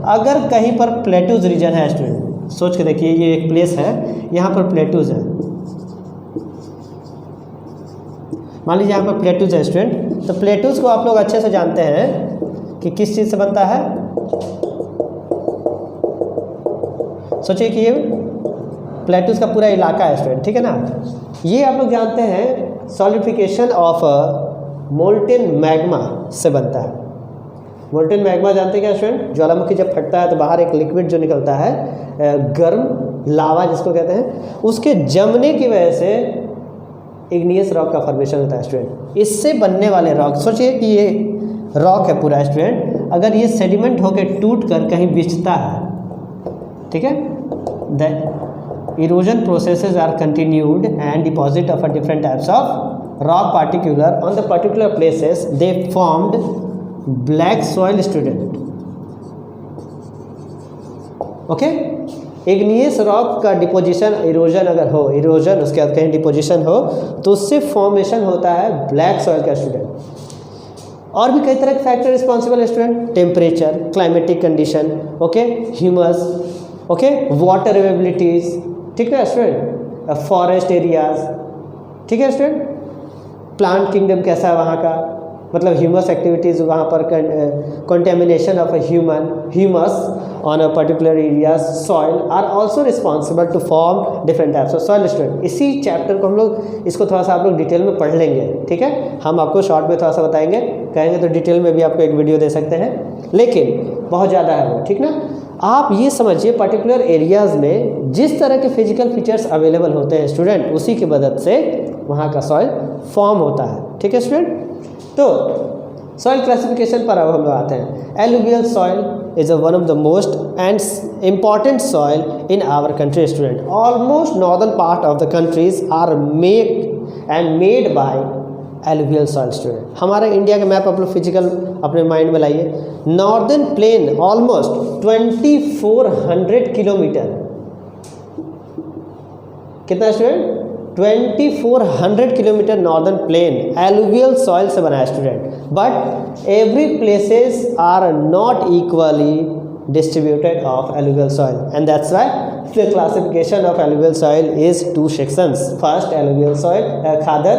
अगर कहीं पर प्लेटूज रीजन है स्टूडेंट, सोच के देखिए ये एक प्लेस है, यहाँ पर प्लेटूज है, मान लीजिए यहाँ पर प्लेटूज है स्टूडेंट। तो प्लेटूज को आप लोग अच्छे से जानते हैं कि किस चीज़ से बनता है। सोचिए कि ये प्लेटूज का पूरा इलाका है स्टूडेंट, ठीक है ना। ये आप लोग जानते हैं सॉलिडिफिकेशन ऑफ मोल्टेन मैग्मा से बनता है। मोल्टेन मैग्मा जानते हैं क्या स्टूडेंट, ज्वालामुखी जब फटता है तो बाहर एक लिक्विड जो निकलता है, गर्म लावा जिसको कहते हैं, उसके जमने की वजह से इग्नियस रॉक का फॉर्मेशन होता है स्टूडेंट। इससे बनने वाले रॉक, सोचिए कि ये रॉक है पूरा स्टूडेंट, अगर ये सेडिमेंट होकर टूट कर कहीं बिछता है, ठीक है, the erosion processes are continued and deposit of a different types of rock particular on the particular places, they formed black soil student. Okay, igneous rock का डिपोजिशन, इरोजन अगर हो, इरोजन उसके बाद कहीं डिपोजिशन हो तो उससे फॉर्मेशन होता है ब्लैक सॉइल का स्टूडेंट। और भी कई तरह के फैक्टर रिस्पॉन्सिबल है student, temperature, climatic condition, okay, humus, okay, water availabilities, ठीक है स्टूडेंट, फॉरेस्ट एरियाज, ठीक है स्टूडेंट, प्लांट किंगडम कैसा है वहाँ का, मतलब ह्यूमस एक्टिविटीज़ वहाँ पर, contamination of humus on a particular area soil are also responsible to form different types of soil student. इसी चैप्टर को हम लोग, इसको थोड़ा सा आप लोग डिटेल में पढ़ लेंगे, ठीक है। हम आपको शॉर्ट में थोड़ा सा बताएंगे, कहेंगे तो डिटेल में भी आपको एक वीडियो दे सकते हैं, लेकिन बहुत ज़्यादा है वो, ठीक ना। आप ये समझिए पर्टिकुलर एरियाज़ में जिस तरह के फिजिकल फीचर्स अवेलेबल होते हैं स्टूडेंट, उसी की मदद से वहाँ का सॉइल फॉर्म होता है, ठीक है स्टूडेंट। तो सॉइल क्लासिफिकेशन पर अब हम लोग आते हैं। Alluvial soil is one of the most and important soil in our country student. Almost northern part of the countries are made by alluvial soil student. हमारे इंडिया का मैप आप लोग फिजिकल अपने माइंड में लाइए। नॉर्दर्न प्लेन ऑलमोस्ट 2400 किलोमीटर, कितना student, 2400 kilometre northern plain alluvial soil से बना है student. But every places are not equally distributed of alluvial soil and that's why the classification of alluvial soil is two sections. First alluvial soil khadar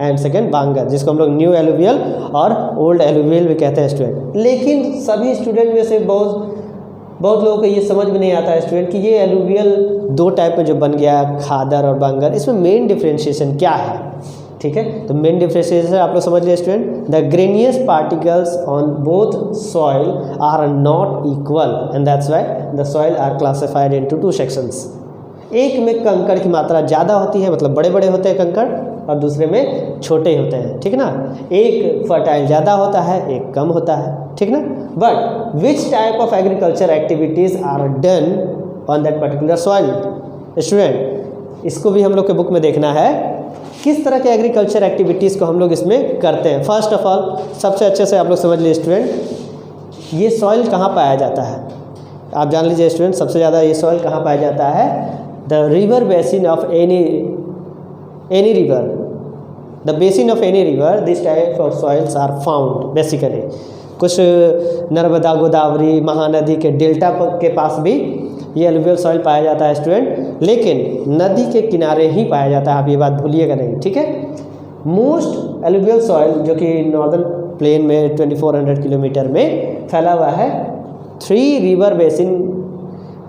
and second bangar, जिसको हम लोग new alluvial और old alluvial भी कहते हैं student. लेकिन सभी student में से बहुत लोगों को ये समझ में नहीं आता है स्टूडेंट कि ये एलुवियल दो टाइप में जो बन गया, खादर और बांगर, इसमें मेन डिफरेंशिएशन क्या है। ठीक है। तो मेन डिफरेंशिएशन आप लोग समझ लिए student, the grainous particles on both soil are not equal and that's why the soil are classified into 2 sections. एक में कंकड़ की मात्रा ज़्यादा होती है, मतलब बड़े बड़े होते हैं कंकड़, और दूसरे में छोटे होते हैं, ठीक ना। एक फर्टाइल ज़्यादा होता है, एक कम होता है, ठीक ना। But which type of agriculture activities are done on that particular soil. Student इसको भी हम लोग के बुक में देखना है, किस तरह के एग्रीकल्चर एक्टिविटीज़ को हम लोग इसमें करते हैं। फर्स्ट ऑफ ऑल सबसे अच्छे से आप लोग समझ लीजिए स्टूडेंट, ये सॉइल कहाँ पाया जाता है। आप जान लीजिए स्टूडेंट, सबसे ज़्यादा ये सॉइल कहाँ पाया जाता है, the river basin of any river, the basin of any river, this type of soils are found basically. कुछ नर्मदा गोदावरी महानदी के डेल्टा के पास भी ये एलुवियल सॉइल पाया जाता है स्टूडेंट, लेकिन नदी के किनारे ही पाया जाता है, आप ये बात भूलिएगा नहीं, ठीक है। मोस्ट एलुवियल सॉइल जो कि नॉर्दर्न प्लेन में 2400 किलोमीटर में फैला हुआ है, 3 river basin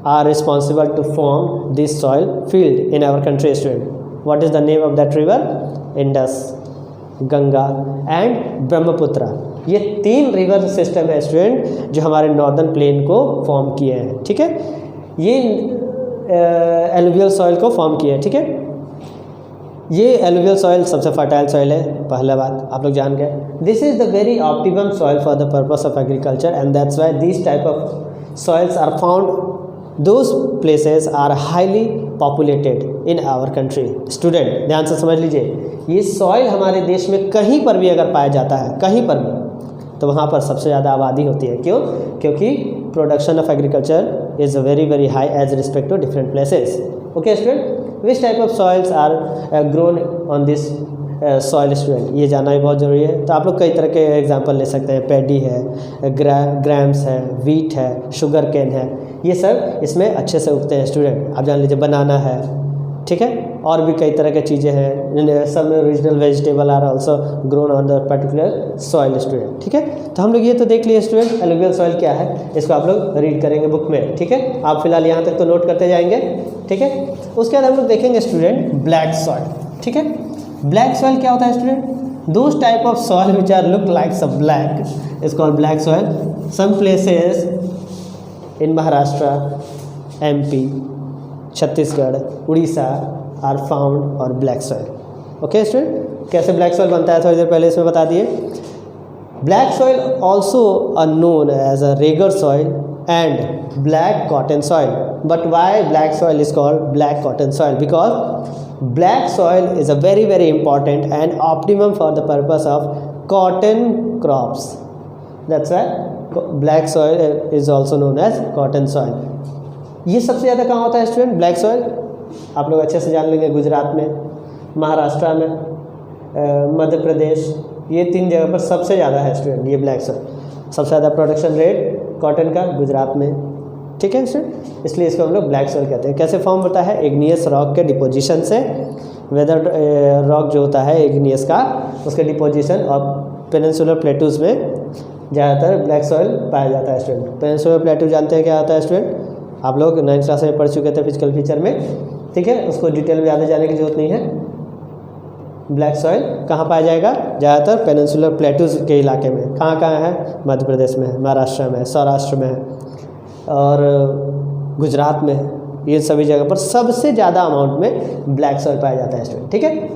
are responsible to form this soil field in our country student. What is the name of that river, Indus, Ganga and Brahmaputra. ये 3 रिवर सिस्टम है स्टूडेंट जो हमारे नॉर्दर्न प्लेन को फॉर्म किए हैं, ठीक है। ये एलुवियल सॉइल को फॉर्म किया है, ठीक है। ये एलुवियल सॉइल सबसे फर्टाइल सॉइल है, पहला बात आप लोग जान गए। This is the very optimum soil for the purpose of agriculture and that's why this type of soils are found, those places are highly populated in our country. Student ध्यान से समझ लीजिए, ये सॉइल हमारे देश में कहीं पर भी अगर पाया जाता है, कहीं पर भी, तो वहाँ पर सबसे ज़्यादा आबादी होती है। क्यों? क्योंकि production of agriculture is very very high as respect to different places. Okay student, which type of soils are grown on this soil student, ये जानना भी बहुत ज़रूरी है। तो आप लोग कई तरह के एग्जांपल ले सकते हैं, पैडी है, ग्राम्स है, वीट है, शुगर केन है, ये सब इसमें अच्छे से उगते हैं स्टूडेंट। आप जान लीजिए बनाना है, ठीक है, और भी कई तरह की चीज़ें हैं। Some regional vegetable are also grown on the particular soil student, ठीक है। तो हम लोग ये तो देख लिए स्टूडेंट एलुवियल सॉइल क्या है, इसको आप लोग रीड करेंगे बुक में, ठीक है। आप फिलहाल यहाँ तक तो नोट करते जाएंगे, ठीक है। उसके बाद हम लोग देखेंगे स्टूडेंट ब्लैक सॉइल, ठीक है। ब्लैक सॉइल क्या होता है student, those type of soil which are look like सब black is called black soil. Some places in Maharashtra, MP, Chhattisgarh, Orissa are found और ब्लैक सॉइल। ओके स्टूडेंट, कैसे ब्लैक सॉइल बनता है थोड़ी देर पहले इसमें बता दिए। Black soil also are known as a regur soil and black cotton soil. But why black soil is called black cotton soil, because black soil is a very very important and optimum for the purpose of cotton crops, that's why black soil is also known as cotton soil. ये सबसे ज़्यादा कहाँ होता है student black soil, आप लोग अच्छे से जान लेंगे, गुजरात में, महाराष्ट्र में, मध्य प्रदेश, ये 3 जगह पर सबसे ज़्यादा है स्टूडेंट ये ब्लैक सॉइल। सबसे ज़्यादा प्रोडक्शन रेट कॉटन का गुजरात में, ठीक है स्टूडेंट, इसलिए इसको हम लोग ब्लैक सॉइल कहते हैं। कैसे फॉर्म होता है, इग्नियस रॉक के डिपोजिशन से। वेदर रॉक जो होता है इग्नियस का, उसके डिपोजिशन और पेनिनसुलर प्लेटूज़ में ज़्यादातर ब्लैक सॉइल पाया जाता है स्टूडेंट। पेनिनसुलर प्लेटू जानते हैं क्या होता है स्टूडेंट, आप लोग 9th क्लास में पढ़ चुके थे फिजिकल फीचर में, ठीक है, उसको डिटेल में ज़्यादा जाने की जरूरत नहीं है। ब्लैक सॉइल कहाँ पाया जाएगा, ज़्यादातर पेनिनसुलर प्लेटूज़ के इलाके में। कहाँ कहाँ है, मध्य प्रदेश में, महाराष्ट्र में, सौराष्ट्र में और गुजरात में, ये सभी जगह पर सबसे ज़्यादा अमाउंट में ब्लैक सॉइल पाया जाता है स्टूडेंट, ठीक है।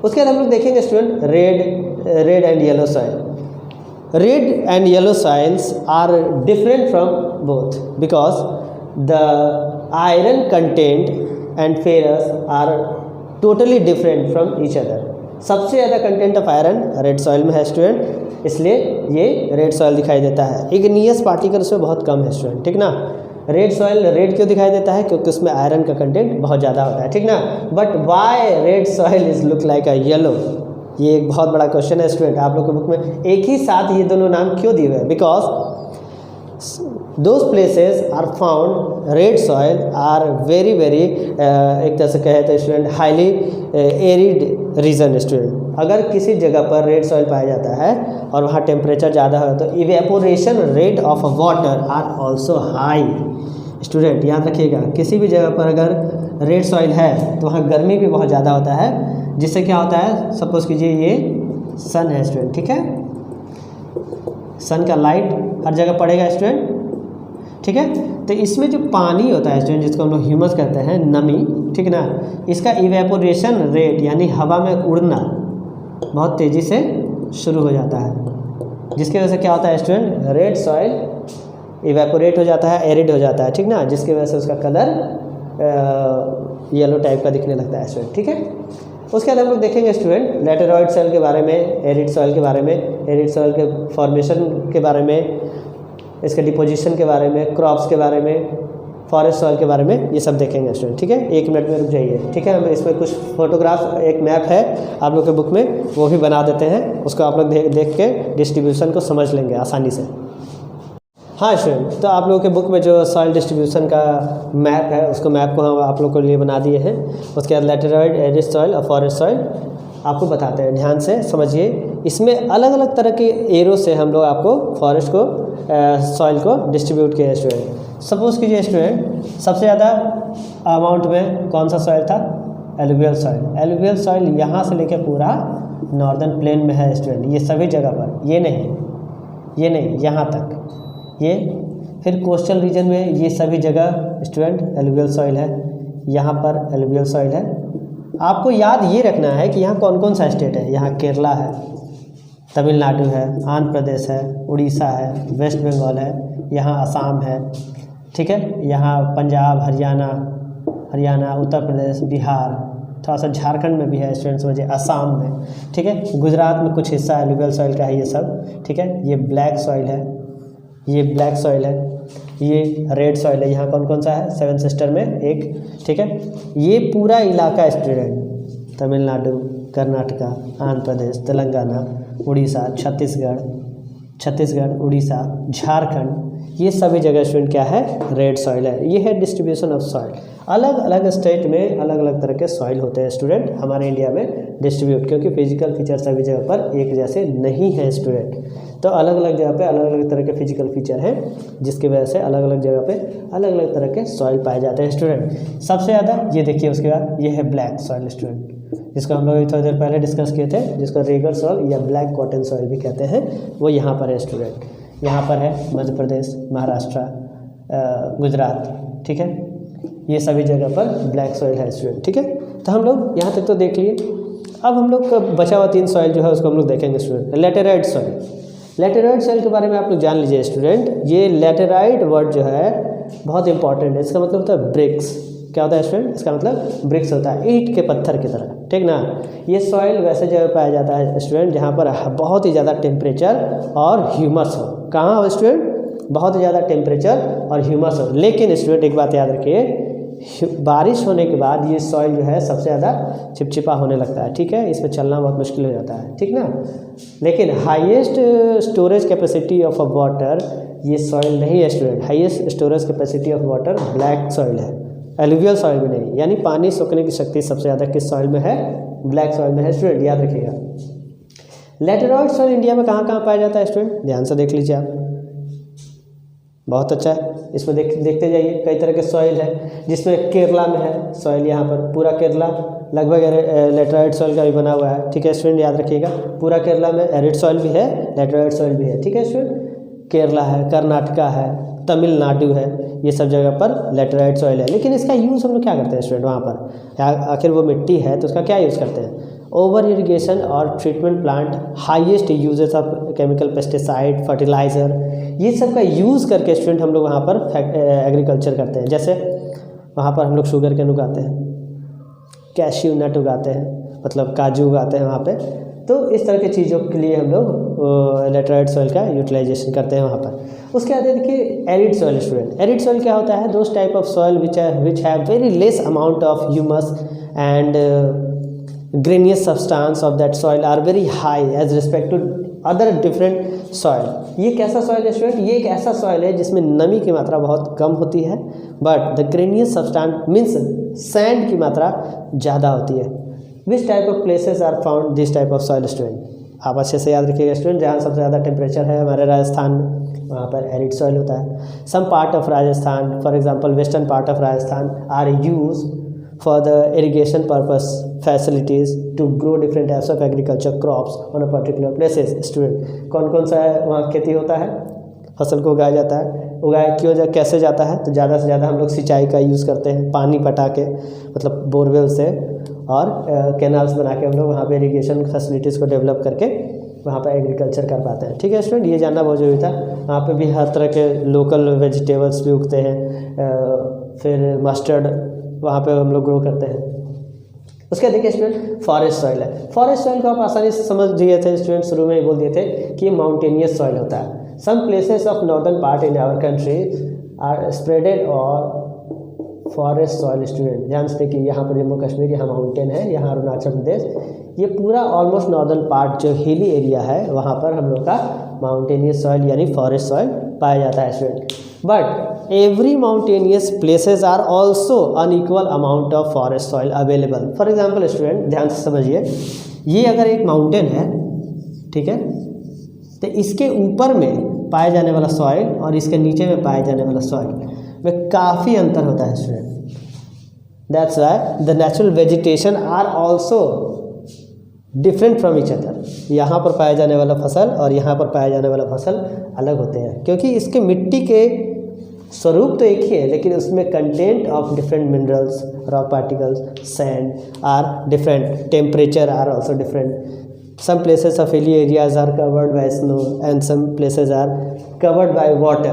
उसके बाद हम लोग देखेंगे student red and yellow soil. Red and yellow soils are different from both because the iron content and ferrous are totally different from each other. सबसे ज़्यादा content of iron red soil में है स्टूडेंट, इसलिए ये red soil दिखाई देता है। Igneous particle उसमें बहुत कम है स्टूडेंट, ठीक ना। रेड सॉइल रेड क्यों दिखाई देता है, क्योंकि उसमें आयरन का कंटेंट बहुत ज़्यादा होता है, ठीक ना। But why red soil is look like a yellow, ये एक बहुत बड़ा क्वेश्चन है स्टूडेंट। आप लोग के बुक में एक ही साथ ये दोनों नाम क्यों दिए हुए हैं, because those places are found red soil are very very एक तरह से कहे तो student highly arid region student. अगर किसी जगह पर रेड सॉइल पाया जाता है और वहाँ टेम्परेचर ज़्यादा हो तो evaporation rate of water are also high student. याद रखिएगा, किसी भी जगह पर अगर रेड सॉइल है तो वहाँ गर्मी भी बहुत ज़्यादा होता है, जिससे क्या होता है, सपोज कीजिए ये सन है स्टूडेंट, ठीक है, सन का लाइट हर जगह पड़ेगा स्टूडेंट, ठीक है। तो इसमें जो पानी होता है स्टूडेंट, जिसको हम लोग ह्यूमस कहते हैं, नमी, ठीक ना, इसका इवेपोरेशन रेट यानी हवा में उड़ना बहुत तेज़ी से शुरू हो जाता है, जिसकी वजह से क्या होता है स्टूडेंट, रेड सॉइल इवेपोरेट हो जाता है, एरिड हो जाता है, ठीक ना, जिसकी वजह से उसका कलर येलो टाइप का दिखने लगता है स्टूडेंट, ठीक है। उसके बाद हम लोग देखेंगे स्टूडेंट लेटेरॉइड सॉइल के बारे में, एरिड सॉइल के बारे में, एरिड सॉइल के फॉर्मेशन के बारे में, इसके डिपोजिशन के बारे में, क्रॉप्स के बारे में, फॉरेस्ट सॉइल के बारे में, ये सब देखेंगे स्टूडेंट, ठीक है। 1 मिनट में रुक जाइए, ठीक है। हम इसमें कुछ फोटोग्राफ, एक मैप है आप लोग के बुक में, वो भी बना देते हैं, उसको आप लोग देख के डिस्ट्रीब्यूशन को समझ लेंगे आसानी से। हाँ स्टूडेंट, तो आप लोगों के बुक में जो सॉइल डिस्ट्रीब्यूशन का मैप है, उसको मैप को हम आप लोग के लिए बना दिए हैं। उसके बाद लेटेरॉइड, एरिड सॉइल और फॉरेस्ट सॉइल आपको बताते हैं, ध्यान से समझिए। इसमें अलग अलग तरह के एरो से हम लोग आपको फॉरेस्ट को सॉइल को डिस्ट्रीब्यूट किए हैं स्टूडेंट। सपोज कीजिए स्टूडेंट, सबसे ज़्यादा अमाउंट में कौन सा सॉइल था, एलुवियल सॉइल। एलुवियल सॉइल यहाँ से लेकर पूरा नॉर्दर्न प्लेन में है स्टूडेंट, ये सभी जगह पर, ये नहीं यहाँ तक, ये फिर कोस्टल रीजन में ये सभी जगह स्टूडेंट एलुवियल सॉइल है, यहाँ पर एलुवियल सॉइल है। आपको याद ये रखना है कि यहाँ कौन कौन सा स्टेट है, यहाँ केरला है, तमिलनाडु है, आंध्र प्रदेश है, उड़ीसा है, वेस्ट बंगाल है, यहाँ असम है, ठीक है, यहाँ पंजाब, हरियाणा, उत्तर प्रदेश, बिहार, थोड़ा सा झारखंड में भी है स्टूडेंट समझिए, असम में, ठीक है, गुजरात में कुछ हिस्सा एलुवियल सॉइल का है ये सब, ठीक है। ये ब्लैक सॉइल है, ये ब्लैक सॉइल है, ये रेड सॉइल है, यहाँ कौन कौन सा है, 7 सिस्टर में एक, ठीक है। ये पूरा इलाका स्टूडेंट तमिलनाडु, कर्नाटका, आंध्र प्रदेश, तेलंगाना, उड़ीसा, छत्तीसगढ़, उड़ीसा, झारखंड, ये सभी जगह स्टूडेंट क्या है, रेड सॉइल है। ये है डिस्ट्रीब्यूशन ऑफ सॉइल। अलग अलग स्टेट में अलग अलग तरह के सॉइल होते हैं स्टूडेंट हमारे इंडिया में डिस्ट्रीब्यूट, क्योंकि फिजिकल फीचर सभी जगह पर एक जैसे नहीं है स्टूडेंट। तो अलग अलग जगह पे अलग अलग तरह के फिजिकल फीचर हैं, जिसकी वजह से अलग अलग जगह पे अलग अलग तरह के सॉइल पाए जाते हैं स्टूडेंट। सबसे ज़्यादा ये देखिए, उसके बाद ये है ब्लैक सॉइल स्टूडेंट, जिसको हम लोग थोड़ी देर पहले डिस्कस किए थे, जिसको रेगर सॉइल या ब्लैक कॉटन सॉइल भी कहते हैं, वो यहाँ पर है स्टूडेंट। यहाँ पर है मध्य प्रदेश, महाराष्ट्र, गुजरात, ठीक है, ये सभी जगह पर ब्लैक सॉइल है स्टूडेंट, ठीक है। तो हम लोग यहाँ तक तो देख लिए। अब हम लोग का बचा हुआ 3 सॉइल जो है उसको हम लोग देखेंगे स्टूडेंट। लेटेराइड सॉइल, लेटेराइड सॉइल के बारे में आप लोग जान लीजिए स्टूडेंट। ये लेटेराइड वर्ड जो है बहुत इंपॉर्टेंट है, इसका मतलब होता है ब्रिक्स। क्या होता है स्टूडेंट, इसका मतलब ब्रिक्स होता है, ईंट के पत्थर की तरह, ठीक ना। ये सॉइल वैसे जगह पाया जाता है स्टूडेंट जहाँ पर बहुत ही ज़्यादा टेम्परेचर और ह्यूमस हो। कहाँ हो स्टूडेंट, बहुत ही ज़्यादा टेम्परेचर और ह्यूमस हो। लेकिन स्टूडेंट एक बात याद रखिए, बारिश होने के बाद ये सॉइल जो है सबसे ज़्यादा चिपचिपा होने लगता है, ठीक है, इसमें चलना बहुत मुश्किल हो जाता है, ठीक ना। लेकिन highest storage capacity of a water ये सॉइल नहीं है student. Highest storage capacity of water black soil है, एलुवियल सॉइल में नहीं। यानी पानी सोखने की शक्ति सबसे ज़्यादा किस सॉइल में है, ब्लैक सॉइल में है स्टूडेंट, याद रखिएगा। लेटेरॉइड सॉइल इंडिया में कहाँ कहाँ पाया जाता है स्टूडेंट, ध्यान से देख लीजिए आप, बहुत अच्छा है। इसमें देखते जाइए, कई तरह के सॉइल है, जिसमें केरला में है सॉइल, यहाँ पर पूरा केरला लगभग लेटेराइड सॉइल का भी बना हुआ है, ठीक है स्टूडेंट, याद रखिएगा। पूरा केरला में एरिड सॉइल भी है, लेटेराइड सॉइल भी है, ठीक है स्टूडेंट। केरला है, कर्नाटका है, तमिलनाडु है, ये सब जगह पर लेटेराइड सॉइल है। लेकिन इसका यूज़ हम लोग क्या करते हैं स्टूडेंट वहाँ पर, आखिर वो मिट्टी है तो उसका क्या यूज़ करते हैं, ओवर इरिगेशन और treatment plant, highest uses of chemical pesticide, fertiliser, ये सब का यूज़ करके स्टूडेंट हम लोग वहाँ पर एग्रीकल्चर करते हैं। जैसे वहाँ पर हम लोग शुगर केन उगाते हैं, कैश्यू नट उगाते हैं, मतलब काजू उगाते हैं वहाँ पे। तो इस तरह की चीज़ों के लिए हम लोग लेटेराइड सॉइल का यूटिलाइजेशन करते हैं वहाँ पर। उसके बाद देखिए arid soil student. Arid soil क्या होता है, those type of soil which have very less amount of humus and granular substance of that soil are very high as respect to other different soil. ये कैसा soil है student, ये एक ऐसा soil है जिसमें नमी की मात्रा बहुत कम होती है, but the granular substance means sand की मात्रा ज़्यादा होती है। Which type of places are found this type of soil student, आप अच्छे से याद रखिएगा स्टूडेंट। जहाँ सबसे ज़्यादा टेम्परेचर है हमारे राजस्थान में, वहाँ पर एरिड सॉइल होता है। Some part of Rajasthan, for example western part of Rajasthan are use for the irrigation purpose facilities to grow different types of agriculture crops on a particular places. Student, कौन कौन सा वहाँ खेती होता है, फसल को उगाया जाता है, उगाया क्यों कैसे जाता है, तो ज़्यादा से ज़्यादा हम लोग सिंचाई का यूज़ करते हैं, पानी पटा के, मतलब बोरवेल से और कैनाल्स बना के हम लोग वहाँ पे इरिगेशन फैसिलिटीज़ को डेवलप करके वहाँ पर एग्रीकल्चर कर पाते हैं। ठीक है स्टूडेंट, ये जानना बहुत ज़रूरी था। वहाँ पे भी हर तरह के लोकल वेजिटेबल्स भी उगते हैं, फिर मस्टर्ड वहाँ पे हम लोग ग्रो करते हैं। उसके देखिए स्टूडेंट, फॉरेस्ट सॉइल है। फॉरेस्ट सॉइल को आप आसानी से समझ दिए थे स्टूडेंट, शुरू में ही बोल दिए थे कि माउंटेनियस सॉइल होता है। Some places of northern part in our country are spreaded और फॉरेस्ट सॉइल। स्टूडेंट ध्यान से देखिए, यहाँ पर जम्मू कश्मीर, यहाँ माउंटेन है, यहाँ अरुणाचल प्रदेश, ये पूरा ऑलमोस्ट नॉर्दर्न पार्ट जो हिली एरिया है वहाँ पर हम लोग का माउंटेनियस सॉइल यानी फॉरेस्ट सॉइल पाया जाता है student. But every mountainous places are also unequal amount of forest soil available. For example student ध्यान से समझिए, ये अगर एक माउंटेन है, ठीक है, तो इसके ऊपर में पाया जाने वाला सॉइल और इसके नीचे में पाया जाने वाला सॉइल में काफ़ी अंतर होता है student. That's why the natural vegetation are also different from each other. यहाँ पर पाया जाने वाला फसल और यहाँ पर पाया जाने वाला फसल अलग होते हैं, क्योंकि इसके मिट्टी के स्वरूप तो एक ही है, लेकिन उसमें content of different minerals, rock particles, sand are different, temperature are also different. Some places of hilly areas are covered by snow and some places are covered by water.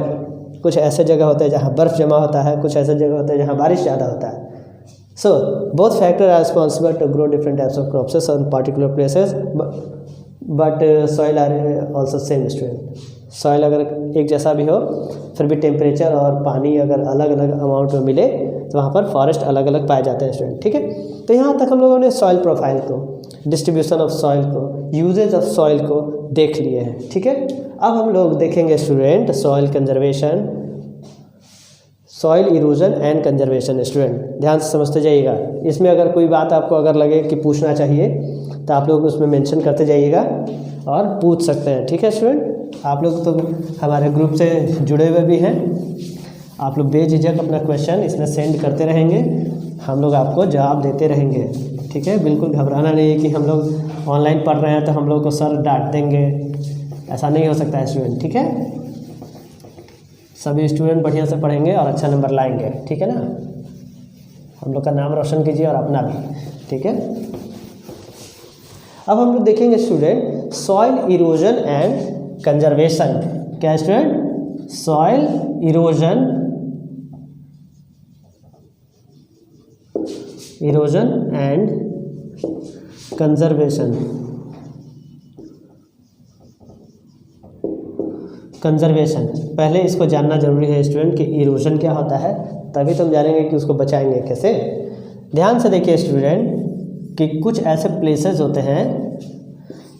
कुछ ऐसे जगह होते हैं जहाँ बर्फ़ जमा होता है, कुछ ऐसे जगह होते हैं जहाँ बारिश ज़्यादा होता है। So both factors are responsible to grow different types of crops on particular places, but soil are also same student. Soil अगर एक जैसा भी हो, फिर भी टेम्परेचर और पानी अगर अलग अलग अमाउंट में मिले तो वहाँ पर फॉरेस्ट अलग अलग पाए जाते हैं स्टूडेंट। ठीक है, तो यहाँ तक हम लोगों ने सॉइल प्रोफाइल को, डिस्ट्रीब्यूशन ऑफ सॉइल को, यूजेज ऑफ सॉइल को देख लिए हैं। ठीक है, अब हम लोग देखेंगे student soil conservation, soil erosion and conservation. Student ध्यान से समझते जाइएगा, इसमें अगर कोई बात आपको अगर लगे कि पूछना चाहिए तो आप लोग उसमें मेंशन करते जाइएगा और पूछ सकते हैं। ठीक है स्टूडेंट, आप लोग तो हमारे ग्रुप से जुड़े हुए भी हैं, आप लोग बेझिझक अपना क्वेश्चन इसमें सेंड करते रहेंगे, हम लोग आपको जवाब देते रहेंगे। ठीक है, बिल्कुल घबराना नहीं है कि हम लोग ऑनलाइन पढ़ रहे हैं तो हम लोग को सर डांट देंगे, ऐसा नहीं हो सकता है स्टूडेंट। ठीक है, सभी स्टूडेंट बढ़िया से पढ़ेंगे और अच्छा नंबर लाएंगे। ठीक है ना, हम लोग का नाम रोशन कीजिए और अपना भी। ठीक है, अब हम लोग देखेंगे student soil erosion and conservation. क्या student? Soil erosion and conservation. Conservation पहले इसको जानना जरूरी है स्टूडेंट कि इरोजन क्या होता है, तभी तो हम जानेंगे कि उसको बचाएंगे कैसे। ध्यान से देखिए स्टूडेंट कि कुछ ऐसे प्लेसेस होते हैं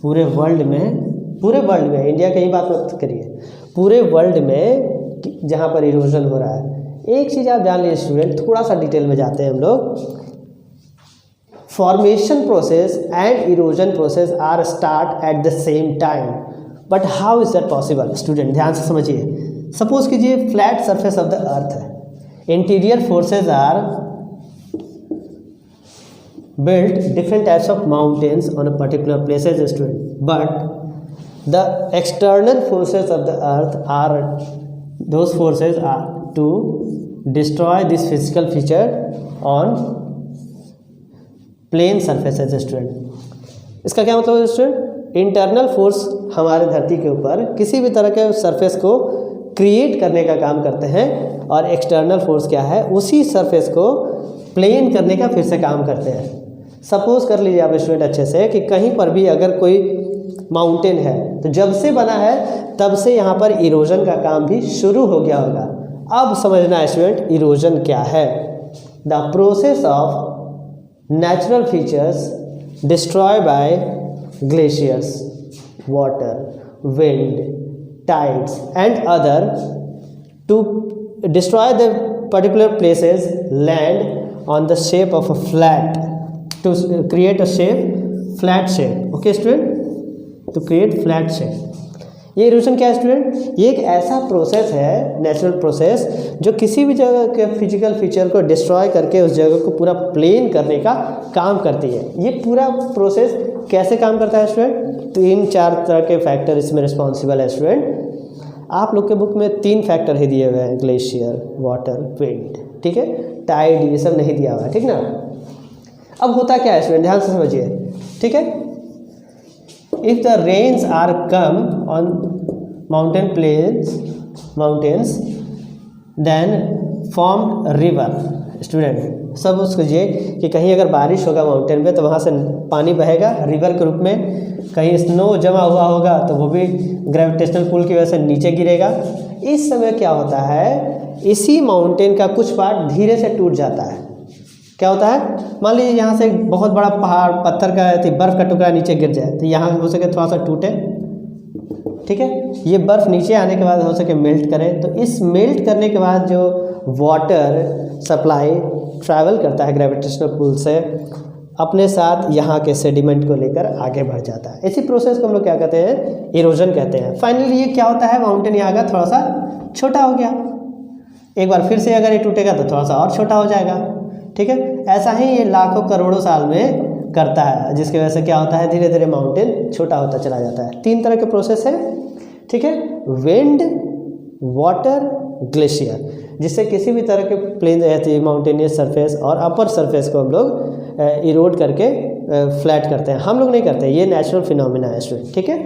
पूरे वर्ल्ड में, इंडिया की ही बात मत करिए, पूरे वर्ल्ड में जहाँ पर इरोजन हो रहा है। एक चीज़ आप जान लीजिए स्टूडेंट, थोड़ा सा डिटेल में जाते हैं हम लोग। Formation process and erosion process are start at the same time, but how is that possible? Student ध्यान से समझिए, सपोज कीजिए flat surface of the earth है, interior forces are built different types of mountains on a particular places student, but the external forces of the earth are, those forces are to destroy this physical feature on plane surfaces student। इसका क्या मतलब है student? Internal force हमारे धरती के ऊपर किसी भी तरह के सरफेस को क्रिएट करने का काम करते हैं, और एक्सटर्नल फोर्स क्या है, उसी सरफेस को प्लेन करने का फिर से काम करते हैं। सपोज कर लीजिए आप स्टूडेंट अच्छे से कि कहीं पर भी अगर कोई माउंटेन है तो जब से बना है तब से यहाँ पर इरोजन का काम भी शुरू हो गया होगा। अब समझना है स्टूडेंट इरोजन क्या है। The process of natural features destroy by glaciers, water, wind, tides and other to destroy the particular places land on the shape of a flat, to create a shape, flat shape. Okay student, to create flat shape. ये erosion क्या है student? ये एक ऐसा process है, natural process, जो किसी भी जगह के फिजिकल फीचर को डिस्ट्रॉय करके उस जगह को पूरा प्लेन करने का काम करती है। ये पूरा प्रोसेस कैसे काम करता है स्टूडेंट? 3-4 तरह के फैक्टर इसमें रिस्पॉन्सिबल है स्टूडेंट। आप लोग के बुक में 3 फैक्टर ही दिए हुए हैं, ग्लेशियर, वाटर, विंड, ठीक है, टाइड, ये सब नहीं दिया हुआ है, ठीक ना। अब होता क्या है स्टूडेंट, ध्यान से समझिए, ठीक है। If the rains are come on mountains then formed river। Student सब सोचिए कि कहीं अगर बारिश होगा माउंटेन पे तो वहाँ से पानी बहेगा रिवर के रूप में, कहीं स्नो जमा हुआ होगा तो वो भी ग्रेविटेशनल पुल की वजह से नीचे गिरेगा। इस समय क्या होता है, इसी माउंटेन का कुछ पार्ट धीरे से टूट जाता है। क्या होता है, मान लीजिए यहाँ से एक बहुत बड़ा पहाड़, पत्थर का बर्फ़ का टुकड़ा नीचे गिर जाए तो यहाँ हो सके थोड़ा सा टूटे, ठीक है। ये बर्फ़ नीचे आने के बाद हो सके मेल्ट करे, तो इस मेल्ट करने के बाद जो वाटर सप्लाई ट्रैवल करता है ग्रेविटेशनल पुल से, अपने साथ यहाँ के सेडिमेंट को लेकर आगे बढ़ जाता है। इसी प्रोसेस को हम लोग क्या कहते हैं, इरोजन कहते हैं। फाइनली ये क्या होता है, माउंटेन यहाँ का थोड़ा सा छोटा हो गया, एक बार फिर से अगर ये टूटेगा तो थोड़ा सा और छोटा हो जाएगा, ठीक है। ऐसा ही ये लाखों करोड़ों साल में करता है, जिसकी वजह से क्या होता है, धीरे धीरे माउंटेन छोटा होता चला जाता है। 3 तरह के प्रोसेस है, ठीक है, विंड, वाटर, ग्लेशियर, जिससे किसी भी तरह के प्लेन रहती है माउंटेनियस सरफेस और अपर सरफेस को हम लोग इरोड करके फ्लैट करते हैं। हम लोग नहीं करते, ये नेचुरल फिनोमिना है स्टूडेंट, ठीक है।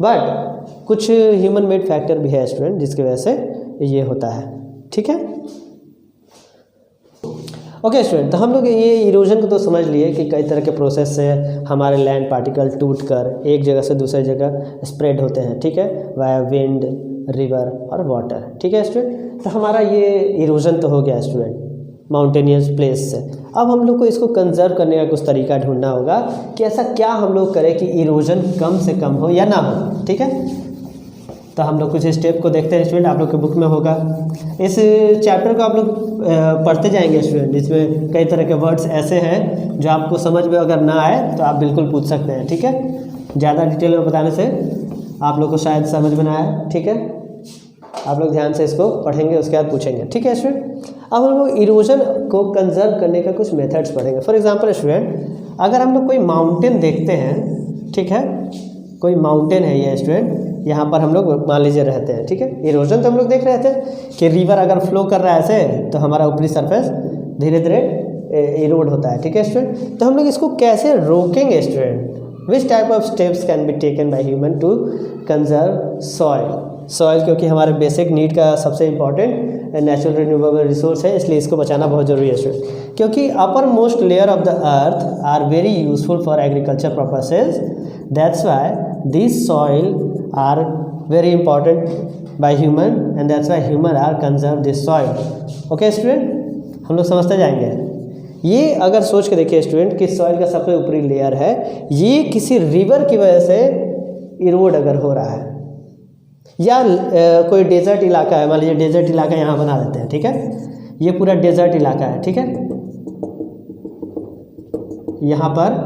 बट कुछ ह्यूमन मेड फैक्टर भी है स्टूडेंट, जिसकी वजह से ये होता है, ठीक है। ओके स्टूडेंट, तो हम लोग ये इरोजन को तो समझ लिए कि कई तरह के प्रोसेस से हमारे लैंड पार्टिकल टूटकर एक जगह से दूसरी जगह स्प्रेड होते हैं, ठीक है, वाया विंड, रिवर और वाटर, ठीक है स्टूडेंट। तो हमारा ये इरोजन तो हो गया स्टूडेंट माउंटेनियस प्लेस से। अब हम लोग को इसको कंजर्व करने का कुछ तरीका ढूंढना होगा कि ऐसा क्या हम लोग करें कि इरोजन कम से कम हो या ना हो, ठीक है। तो हम लोग कुछ स्टेप को देखते हैं स्टूडेंट, आप लोग के बुक में होगा। इस चैप्टर को आप लोग पढ़ते जाएंगे स्टूडेंट, इसमें कई तरह के वर्ड्स ऐसे हैं जो आपको समझ में अगर ना आए तो आप बिल्कुल पूछ सकते हैं, ठीक है। ज़्यादा डिटेल में बताने से आप लोग को शायद समझ में ना आए, ठीक है। आप लोग ध्यान से इसको पढ़ेंगे, उसके बाद पूछेंगे, ठीक है स्टूडेंट। अब हम लोग इरोजन को कंजर्व करने का कुछ मेथड्स पढ़ेंगे। फॉर एग्जांपल स्टूडेंट, अगर हम लोग कोई माउंटेन देखते हैं, ठीक है, कोई माउंटेन है ये स्टूडेंट, यहाँ पर हम लोग मान लीजिए रहते हैं, ठीक है। इरोजन तो हम लोग देख रहे थे कि रिवर अगर फ्लो कर रहा है ऐसे तो हमारा ऊपरी सरफेस धीरे धीरे इरोड होता है, ठीक है स्टूडेंट। तो हम लोग इसको कैसे रोकेंगे student, which type of steps can be taken by human to conserve soil, क्योंकि हमारे बेसिक नीड का सबसे इंपॉर्टेंट नेचुरल रिन्यूएबल रिसोर्स है, इसलिए इसको बचाना बहुत जरूरी है स्टूडेंट। क्योंकि upper most layer of the earth are very useful for agriculture purposes, that's why this soil are very important by human and that's why human are conserve this soil। okay student, हम लोग समझते जाएंगे। ये अगर सोच के देखिए student कि सॉइल का सबसे ऊपरी लेयर है, ये किसी रिवर की वजह से इरोड अगर हो रहा है या कोई डेजर्ट इलाका है, मान लीजिए डेजर्ट इलाका यहाँ बना देते हैं, ठीक है, ये पूरा डेजर्ट इलाका है, ठीक है। यहाँ पर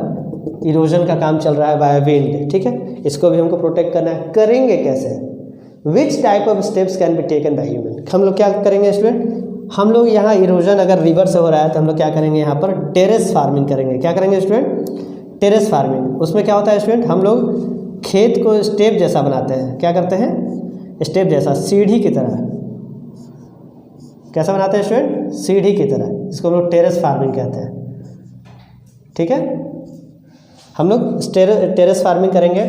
इरोजन का काम चल रहा है बाय विंड, ठीक है, इसको भी हमको प्रोटेक्ट करना है। करेंगे कैसे, विच type of steps can be taken by human. हम लोग क्या करेंगे स्टूडेंट, हम लोग यहाँ इरोजन अगर रिवर से हो रहा है तो हम लोग क्या करेंगे, यहाँ पर टेरेस फार्मिंग करेंगे। क्या करेंगे स्टूडेंट, टेरेस फार्मिंग। उसमें क्या होता है स्टूडेंट, हम लोग खेत को स्टेप जैसा बनाते हैं। क्या करते हैं, स्टेप जैसा, सीढ़ी की तरह। कैसा बनाते हैं स्टूडेंट, सीढ़ी की तरह, इसको हम लोग टेरेस फार्मिंग कहते हैं, ठीक है। हम लोग टेरेस फार्मिंग करेंगे।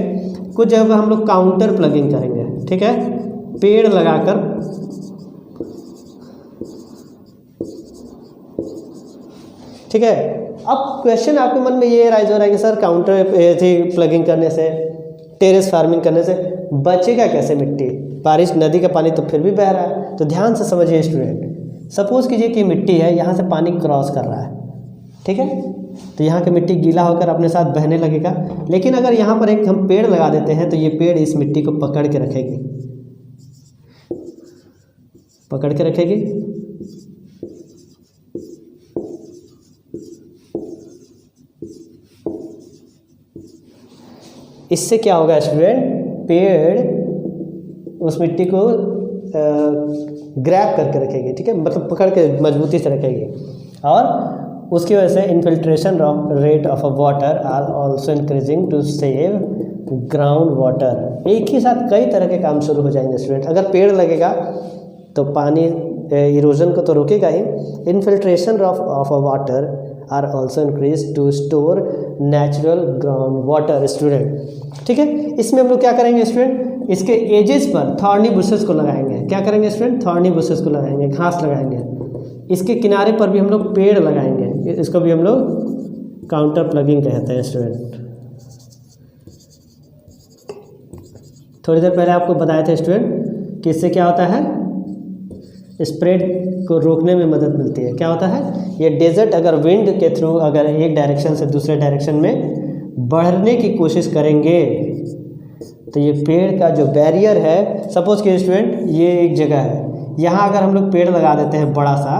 कुछ जगह पर हम लोग काउंटर प्लगिंग करेंगे, ठीक है, पेड़ लगाकर, ठीक है। अब क्वेश्चन आपके मन में ये राइज हो रहा है कि सर काउंटर प्लगिंग करने से, टेरेस फार्मिंग करने से बचेगा कैसे मिट्टी, बारिश नदी का पानी तो फिर भी बह रहा है। तो ध्यान से समझिए स्टूडेंट, सपोज कीजिए कि मिट्टी है, यहाँ से पानी क्रॉस कर रहा है, ठीक है, तो यहाँ की मिट्टी गीला होकर अपने साथ बहने लगेगा। लेकिन अगर यहाँ पर एक हम पेड़ लगा देते हैं तो ये पेड़ इस मिट्टी को पकड़ के रखेगी, पकड़ के रखेगी। इससे क्या होगा स्टूडेंट, पेड़ उस मिट्टी को ग्रैब करके रखेगी, ठीक है, मतलब पकड़ के मजबूती से रखेगी। और उसकी वजह से infiltration rate of a water are also increasing to save ground water. एक ही साथ कई तरह के काम शुरू हो जाएंगे स्टूडेंट। अगर पेड़ लगेगा तो पानी इरोजन को तो रोकेगा ही, infiltration of a water are also increase to store natural ground water student, ठीक है। इसमें हम लोग क्या करेंगे स्टूडेंट, इसके एजेस पर थॉर्नी बुशेस को लगाएंगे। क्या करेंगे स्टूडेंट, थॉर्नी बुशेस को लगाएंगे, घास लगाएंगे। इसके किनारे पर भी हम लोग पेड़ लगाएंगे, इसको भी हम लोग काउंटर प्लगिंग कहते हैं स्टूडेंट। थोड़ी देर पहले आपको बताया था स्टूडेंट कि इससे क्या होता है, स्प्रेड को रोकने में मदद मिलती है। क्या होता है, ये डेजर्ट अगर विंड के थ्रू अगर एक डायरेक्शन से दूसरे डायरेक्शन में बढ़ने की कोशिश करेंगे तो ये पेड़ का जो बैरियर है, सपोज कि स्टूडेंट ये एक जगह है, यहाँ अगर हम लोग पेड़ लगा देते हैं बड़ा सा,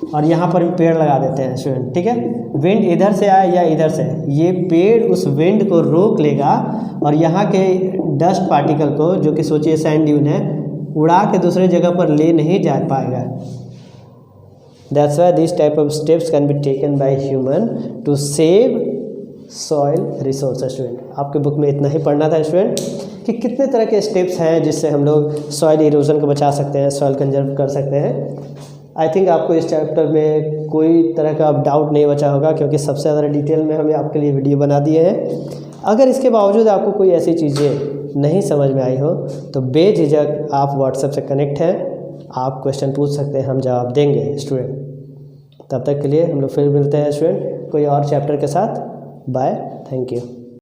और यहाँ पर भी पेड़ लगा देते हैं स्टूडेंट, ठीक है, विंड इधर से आए या इधर से, ये पेड़ उस विंड को रोक लेगा और यहाँ के डस्ट पार्टिकल को, जो कि सोचिए सैंड ड्यून है, उड़ा के दूसरे जगह पर ले नहीं जा पाएगा। That's why this type of steps can be taken by human to save soil resources. Student आपके बुक में इतना ही पढ़ना था स्टूडेंट कि कितने तरह के स्टेप्स हैं जिससे हम लोग सॉइल इरोजन को बचा सकते हैं, सॉइल कंजर्व कर सकते हैं। आई थिंक आपको इस चैप्टर में कोई तरह का डाउट नहीं बचा होगा, क्योंकि सबसे ज़्यादा डिटेल में हमने आपके लिए वीडियो बना दिए हैं। अगर इसके बावजूद आपको कोई ऐसी चीज़ें नहीं समझ में आई हो तो बेझिझक आप व्हाट्सएप से कनेक्ट हैं, आप क्वेश्चन पूछ सकते हैं, हम जवाब देंगे स्टूडेंट। तब तक के लिए हम लोग फिर मिलते हैं स्टूडेंट कोई और चैप्टर के साथ। Bye, thank you.